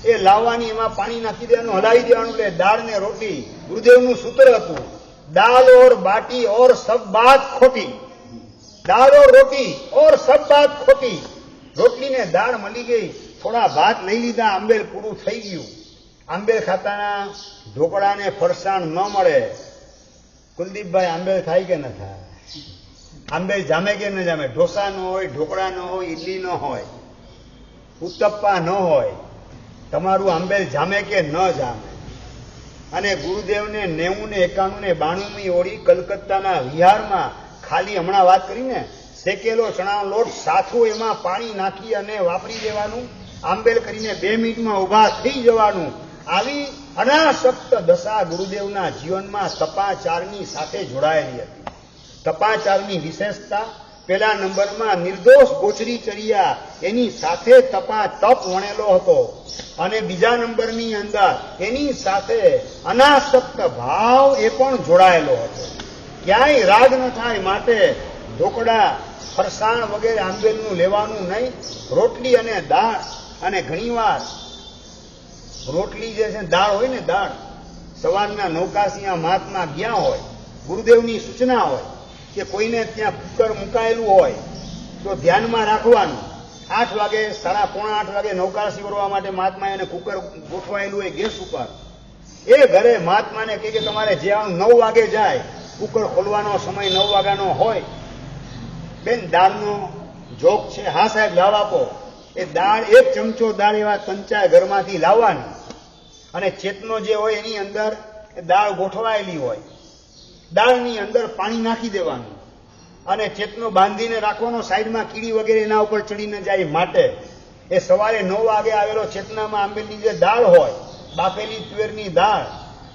એ લાવવાની, એમાં પાણી નાખી દેવાનું, હલાવી દેવાનું, એટલે દાળ ને રોટલી. ગુરુદેવનું સૂત્ર હતું, દાલ ઓર બાટી ઓર સબ બાત ખોટી. દાળ ઓર રોટી ઓર સબ બાત ખોટી. રોટલી ને દાળ મળી ગઈ, થોડા ભાત લઈ લીધા, આંબેલ પૂરું થઈ ગયું. આંબેલ ખાતાના ઢોકળાને ફરસાણ ન મળે. કુલદીપભાઈ, આંબેલ થાય કે ન થાય? આંબેલ જામે કે ન જામે? ઢોસા ન હોય, ઢોકળા ન હોય, ઈડલી ન હોય, ઉત્તપ્પા ન હોય, તમારું આંબેલ જામે કે ન જામે? અને ગુરુદેવને 90 ને 91 ને 92મી ઓળી કલકત્તાના વિહારમાં ખાલી હમણાં વાત કરીને શેકેલો ચણાનો લોટ સાથું એમાં પાણી નાખી અને વાપરી દેવાનું, આંબેલ કરીને 2 મિનિટમાં ઊભા થઈ જવાનું. આવી અનાસક્ત દશા ગુરુદેવના જીવનમાં તપાચારની સાથે જોડાયેલી હતી. તપાચારની વિશેષતા પહેલા નંબરમાં નિર્દોષ ગોચરી ચર્યા એની સાથે તપ વણેલો હતો. અને બીજા નંબરની અંદર એની સાથે અનાસક્ત ભાવ એ પણ જોડાયેલો હતો. ક્યાંય રાગ ન થાય માટે ઢોકળા, ફરસાણ વગેરે આંબેલનું લેવાનું નહીં. રોટલી અને દાળ, અને ઘણીવાર રોટલી જે છે દાળ હોય ને, દાળ સવારના નૌકાસીયા મહાત્મા ગયા હોય, ગુરુદેવની સૂચના હોય કે કોઈને ત્યાં કુકર મુકાયેલું હોય તો ધ્યાનમાં રાખવાનું. 8 વાગે, 7:45 વાગે નૌકાસી વરવા માટે મહાત્માએ એને કુકર ગોઠવાયેલું હોય ગેસ ઉપર. એ ઘરે મહાત્માને કહે કે તમારે જે 9 વાગે જાય, કુકર ખોલવાનો સમય 9 વાગ્યાનો હોય. બેન, દાળનો જોગ છે? હા સાહેબ, લાવ આપો. એ દાળ, 1 ચમચો દાળ એવા કંચાય ઘરમાંથી લાવવાની, અને ચેતનો જે હોય એની અંદર દાળ ગોઠવાયેલી હોય, દાળની અંદર પાણી નાખી દેવાનું, અને ચેતનો બાંધીને રાખવાનો, સાઈડમાં કીડી વગેરે એના ઉપર ચડી ન જાય માટે. એ સવારે 9 વાગે આવેલો ચેતનામાં આંબેલની જે દાળ હોય, બાફેલી તુવેરની દાળ,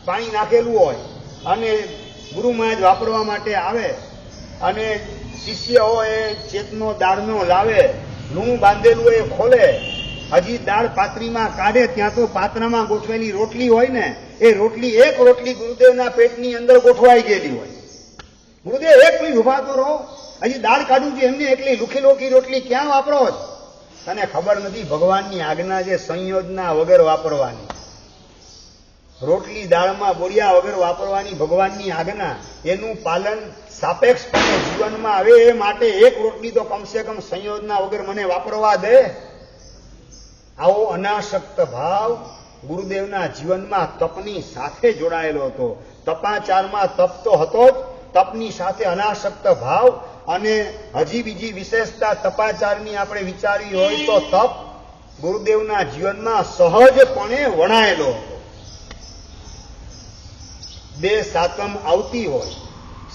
પાણી નાખેલું હોય, અને ગુરુ મહારાજ વાપરવા માટે આવે, અને શિષ્ય હોય એ ચેતનો દાળનો લાવે, લૂણ બાંધેલું એ ખોલે, હજી દાળ પાત્રીમાં કાઢે, ત્યાં તો પાત્રમાં ગોઠવેલી રોટલી હોય ને, એ રોટલી, એક રોટલી ગુરુદેવના પેટની અંદર ગોઠવાઈ ગયેલી હોય. ગુરુદેવ, એક મિનિટ ઉભા તો રહો, હજી દાળ કાઢું છું, એમને એકલી લુખી લોખી રોટલી ક્યાં વાપરો છો? તને ખબર નથી ભગવાનની આજ્ઞા છે સંયોજના વગર વાપરવાની. રોટલી દાળમાં બોરિયા વગર વાપરવાની ભગવાનની આજ્ઞા, એનું પાલન સાપેક્ષપણે જીવનમાં આવે એ માટે એક રોટલી તો કમસે કમ સંયોજના વગર મને વાપરવા દે. આવો અનાસક્ત ભાવ ગુરુદેવના જીવનમાં તપની સાથે જોડાયેલો હતો. તપાચારમાં તપ તો હતો જ, તપની સાથે અનાસક્ત ભાવ. અને હજી બીજી વિશેષતા તપાચારની આપણે વિચારવી હોય તો તપ ગુરુદેવના જીવનમાં સહજપણે વણાયેલો હતો. બે સાતમ આવતી હોય,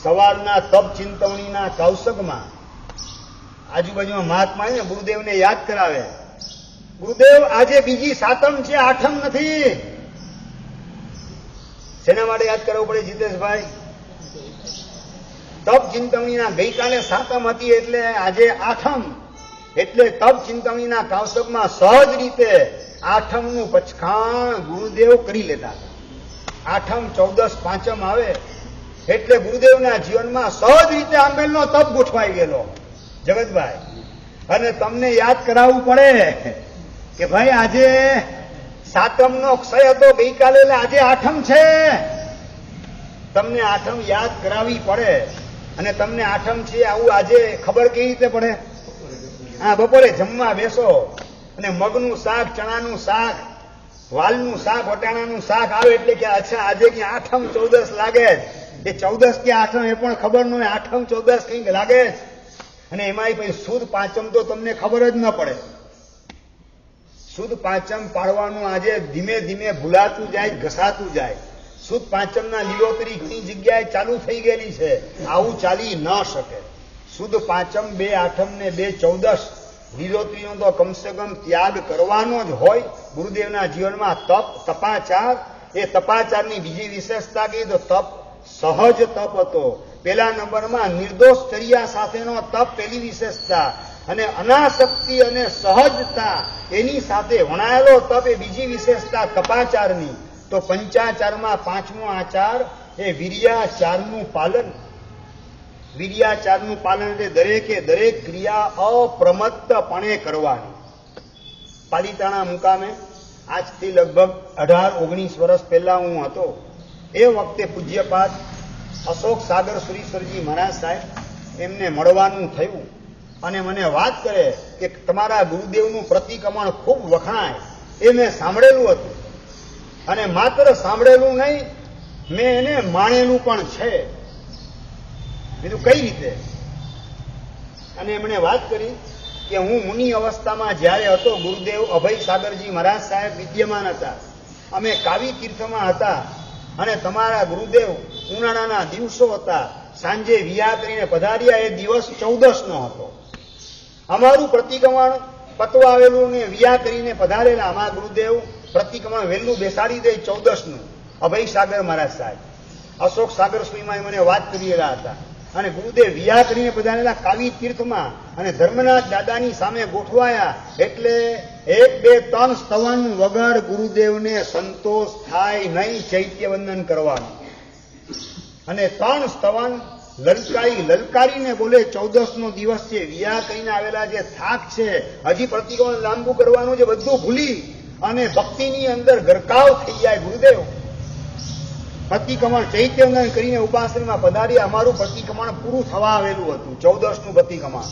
સવારના તપ ચિંતવણીના કૌશકમાં આજુબાજુમાં મહાત્મા ને ગુરુદેવને યાદ કરાવે, ગુરુદેવ આજે બીજી સાતમ છે, આઠમ નથી. શેના માટે યાદ કરવું પડે જીતેશભાઈ? તપ ચિંતવણીના ગઈકાલે સાતમ હતી એટલે આજે આઠમ, એટલે તપ ચિંતવણીના કૌશકમાં સહજ રીતે આઠમનું પચખાણ ગુરુદેવ કરી લેતા હતા. આઠમ 14 પાંચમ આવે એટલે ગુરુદેવના જીવનમાં સહજ રીતે આંબેલનો તપ ગોઠવાઈ ગયેલો. જગતભાઈ, અને તમને યાદ કરાવવું પડે કે ભાઈ આજે સાતમનો ક્ષય હતો ગઈકાલે, એટલે આજે આઠમ છે. તમને આઠમ યાદ કરાવવી પડે. અને તમને આઠમ છે આવું આજે ખબર કેવી રીતે પડે? હા, બપોરે જમવા બેસો અને મગનું શાક, ચણાનું શાક, વાલનું શાક, વટાણાનું શાક આવે એટલે કે અચ્છા આજે કે આઠમ 14 લાગે. એ 14 કે આઠમ એ પણ ખબર ન હોય, આઠમ 14 કંઈક લાગે. અને એમાંય પછી સુદ પાંચમ તો તમને ખબર જ ન પડે. સુદ પાંચમ પાડવાનું આજે ધીમે ધીમે ભૂલાતું જાય, ઘસાતું જાય. સુદ પાંચમના લીલોતરી ઘણી જગ્યાએ ચાલુ થઈ ગયેલી છે. આવું ચાલી ન શકે. સુદ પાંચમ 2 આઠમ ને 2 14 લીલોતરીનો તો કમસે કમ ત્યાગ કરવાનો જ હોય. ગુરુદેવના જીવનમાં તપ, તપાચાર, એ તપાચારની બીજી વિશેષતા કહી તો તપ સહજ તપ હતો. પેલા નંબરમાં નિર્દોષચર્યા સાથેનો તપ પેલી વિશેષતા, અને અનાસક્તિ અને સહજતા એની સાથે વણાયેલો તપ એ બીજી વિશેષતા તપાચારની. તો પંચાચારમાં પાંચમો આચાર એ વીર્યાચારનું પાલન. વીર્યાચારનું પાલન એટલે દરેકે દરેક ક્રિયા અપ્રમત્તપણે કરવાની. પાલિતાણા મુકામે આજથી લગભગ 18-19 વર્ષ પહેલા હું હતો. એ વખતે પૂજ્યપાદ અશોક સાગર સુરીશ્વરજી મહારાજ સાહેબ એમને મળવાનું થયું અને મને વાત કરે કે તમારા ગુરુદેવનું પ્રતિક્રમણ ખૂબ વખણાય, એ મેં સાંભળેલું હતું. અને માત્ર સાંભળેલું નહીં, મેં એને માણેલું પણ છે. બીજું કઈ રીતે? અને એમણે વાત કરી કે હું મુનિ અવસ્થામાં જ્યારે હતો, ગુરુદેવ અભય સાગરજી મહારાજ સાહેબ વિદ્યમાન હતા, અમે કાવી તીર્થમાં હતા અને તમારા ગુરુદેવ ઉનાળાના દિવસો હતા, સાંજે વિયા કરીને પધાર્યા. એ દિવસ 14 નો હતો. અમારું પ્રતિક્રમણ પતવા આવેલું ને વિયા કરીને પધારેલા અમારા ગુરુદેવ પ્રતિક્રમણ વહેલું બેસાડી દે 14 નું. અભય સાગર મહારાજ સાહેબ અશોક સાગર સ્વામીમાં મને વાત કરેલા હતા. અને ગુરુદેવ વિયા કરીને પધારેલા કાવી તીર્થમાં અને ધર્મનાથ દાદાની સામે ગોઠવાયા. એટલે 1 2 3 સ્તવન વગર ગુરુદેવને સંતોષ થાય નહીં ચૈત્યવંદન કરવાનું. અને 3 સ્તવન લલકારીને બોલે 14 નો દિવસ છે, વિયા કરીને આવેલા જે થાક છે, હજી પ્રતિક્રમણ લાંબુ કરવાનું છે, બધું ભૂલી અને ભક્તિની અંદર ગરકાવ થઈ જાય. ગુરુદેવ પ્રતિક્રમણ ચૈત્યવંદન કરીને ઉપાશ્રયમાં પધારી. અમારું પ્રતિક્રમણ પૂરું થવા આવેલું હતું, 14 નું પ્રતિક્રમણ.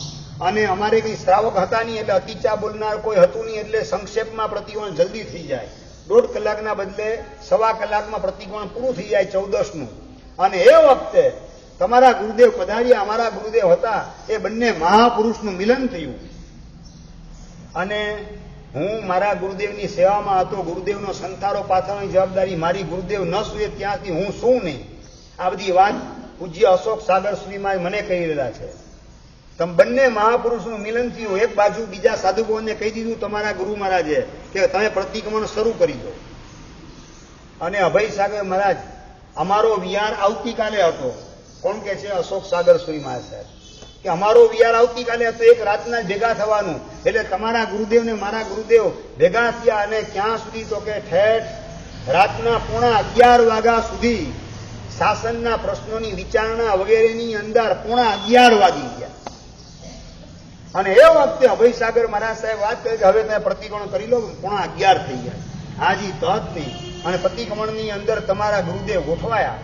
અને અમારે કઈ શ્રાવક હતા નહીં એટલે અતિચા બોલનાર કોઈ હતું નહીં, એટલે સંક્ષેપમાં પ્રતિક્રમણ જલ્દી થઈ જાય. 1.5 કલાકના બદલે 1.25 કલાકમાં પ્રતિક્રમણ પૂરું થઈ જાય 14 નું. અને એ વખતે તમારા ગુરુદેવ પધાર્યા, અમારા ગુરુદેવ હતા. એ બંને મહાપુરુષનું મિલન થયું. અને હું મારા ગુરુદેવની સેવામાં હતો. ગુરુદેવનો સંતારો પાથરવાની જવાબદારી મારી. ગુરુદેવ ન સૂએ ત્યાંથી હું શું નહીં. આ બધી વાત પૂજ્ય અશોક સાગર સુધીમાં મને કહી રહેલા છે. તમે બંને મહાપુરુષનું મિલન થયું. એક બાજુ બીજા સાધુઓને કહી દીધું તમારા ગુરુ મહારાજે કે તમે પ્રતિક્રમણ શરૂ કરી દો. અને અભય સાગર મહારાજ, અમારો વિહાર આવતીકાલે હતો. કોણ કે છે? અશોક સાગર સુરી મહારાજ સાહેબ કે અમારો વિહાર આવતીકાલે હતો, એક રાતના ભેગા થવાનું. એટલે તમારા ગુરુદેવ ને મારા ગુરુદેવ ભેગા થયા. અને ક્યાં સુધી? તો કે ઠેઠ રાતના 11:15 વાગ્યા સુધી શાસનના પ્રશ્નોની વિચારણા વગેરેની અંદર 11:15 વાગી ગયા. અને એ વખતે અભય સાગર મહારાજ સાહેબ વાત કરી કે હવે તમે પ્રતિક્રમણ કરી લો, 11:15 થઈ ગયા. હાજી તહત નહીં. અને પ્રતિક્રમણની અંદર તમારા ગુરુદેવ ગોઠવાયા,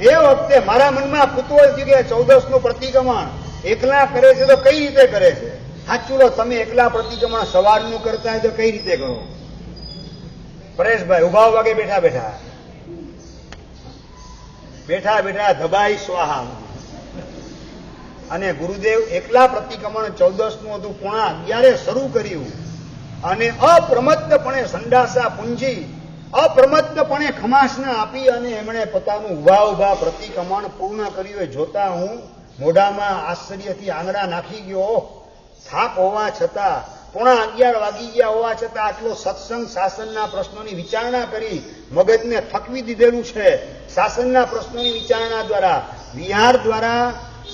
એ વખતે મારા મનમાં કુતૂહલ થયું કે 14 નું પ્રતિક્રમણ એકલા કરે છે તો કઈ રીતે કરે છે? સાચું લો, તમે એકલા પ્રતિક્રમણ સવારનું કરતા હોય તો કઈ રીતે કરો? પરેશભાઈ ઉભા વાગે બેઠા બેઠા ધબાઈ સ્વાહા. અને ગુરુદેવ એકલા પ્રતિક્રમણ 14 નું હતું, 11:30 શરૂ કર્યું અને અપ્રમત્તપણે સંડાસા પૂંજી, અપ્રમત્તપણે ખમાસના આપી અને એમણે પોતાનું ઉભા પ્રતિક્રમણ પૂર્ણ કર્યું. જોતા હું મોઢામાં આશ્ચર્યથી આંગળા નાખી ગયો. થાક હોવા છતાં 11:30 વાગી ગયા હોવા છતાં આટલો સત્સંગ શાસનના પ્રશ્નોની વિચારણા કરી, મગજને થકવી દીધેલું છે. શાસનના પ્રશ્નોની વિચારણા દ્વારા, વિહાર દ્વારા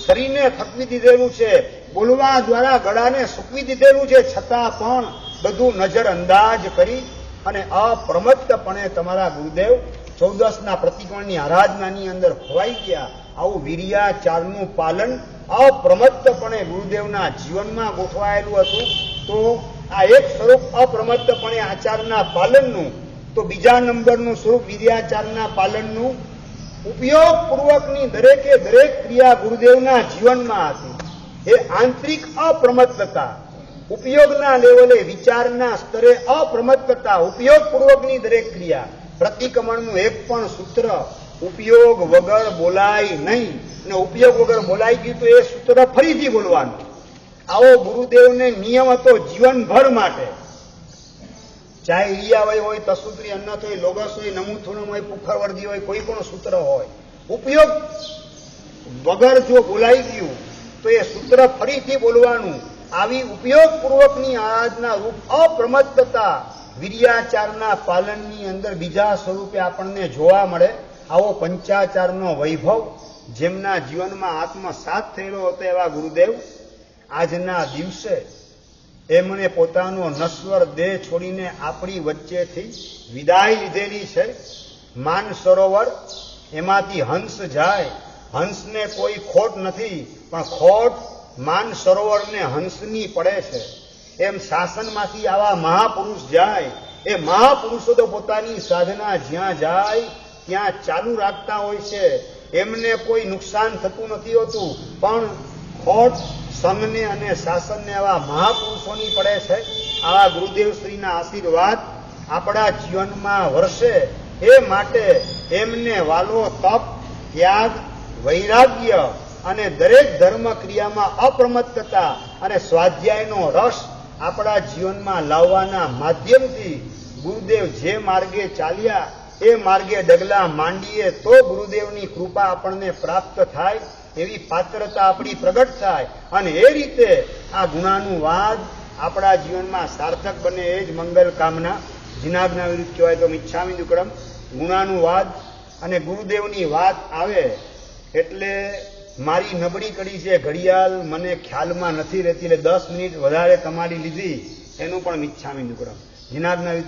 શરીરને થકવી દીધેલું છે, બોલવા દ્વારા ગળાને સૂકવી દીધેલું છે, છતાં પણ બધું નજર અંદાજ કરી અને અપ્રમત્તપણે તમારા ગુરુદેવ 14 પ્રતિક્રમણની આરાધનાની અંદર ખોવાઈ ગયા. આવું વીર્યાચારનું પાલન અપ્રમત્તપણે ગુરુદેવના જીવનમાં ગોઠવાયેલું હતું. તો આ એક સ્વરૂપ અપ્રમત્તપણે આચારના પાલનનું, તો બીજા નંબરનું સ્વરૂપ વીર્યાચારના પાલનનું ઉપયોગપૂર્વકની દરેકે દરેક ક્રિયા ગુરુદેવના જીવનમાં હતી. એ આંતરિક અપ્રમત્તતા, ઉપયોગના લેવલે વિચારના સ્તરે અપ્રમત્તતા, ઉપયોગપૂર્વકની દરેક ક્રિયા. પ્રતિક્રમણનું એક પણ સૂત્ર ઉપયોગ વગર બોલાય નહીં, અને ઉપયોગ વગર બોલાઈ ગયું તો એ સૂત્ર ફરીથી બોલવાનું. આવો ગુરુદેવને નિયમ હતો જીવનભર માટે. ચાહે ઈયાવય હોય, તસુત્રી અન્નત હોય, લોગસ હોય, નમુથુનમ હોય, પુખરવર્ધી હોય, કોઈ પણ સૂત્ર હોય, ઉપયોગ વગર જો બોલાઈ ગયું તો એ સૂત્ર ફરીથી બોલવાનું. આવી ઉપયોગપૂર્વકની આરાધના રૂપ અપ્રમત્તતા વીર્યાચારના પાલનની અંદર બીજા સ્વરૂપે આપણને જોવા મળે. આવો પંચાચારનો વૈભવ જેમના જીવનમાં આત્મસાત થયેલો હતો એવા ગુરુદેવ આજના દિવસે એમણે પોતાનો નશ્વર દેહ છોડીને આપણી વચ્ચેથી વિદાય લીધેલી છે. માન સરોવર, એમાંથી હંસ જાય, હંસને કોઈ ખોટ નથી, પણ ખોટ માન સરોવરને હંસની પડે છે. એમ શાસનમાંથી આવા મહાપુરુષ જાય, એ મહાપુરુષો તો પોતાની સાધના જ્યાં જાય ત્યાં ચાલુ રાખતા હોય છે. એમને કોઈ નુકસાન થતું નથી હોતું, પણ ખોટ સંઘને અને શાસનને આવા મહાપુરુષોની પડે છે. આવા ગુરુદેવશ્રીના આશીર્વાદ આપણા જીવનમાં વરસે એ માટે એમને વાલો તપ, ત્યાગ, વૈરાગ્ય અને દરેક ધર્મ ક્રિયામાં અપ્રમત્તતા અને સ્વાધ્યાયનો રસ આપણા જીવનમાં લાવવાના માધ્યમથી ગુરુદેવ જે માર્ગે ચાલ્યા એ માર્ગે ડગલા માંડીએ તો ગુરુદેવની કૃપા આપણને પ્રાપ્ત થાય, એવી પાત્રતા આપણી પ્રગટ થાય અને એ રીતે આ ગુણાનુવાદ આપણા જીવનમાં સાર્થક બને એ જ મંગલ કામના. જીનાજ્ઞા વિરુદ્ધ કહેવાય તો મિચ્છામિ દુક્કડમ. ગુણાનુવાદ અને ગુરુદેવની વાત આવે એટલે મારી નબળી કડી છે ઘડિયાળ મને ખ્યાલમાં નથી રહેતી, એટલે 10 મિનિટ વધારે તમારી લીધી એનું પણ મિચ્છામિ દુક્કડમ. જીનાજ્ઞા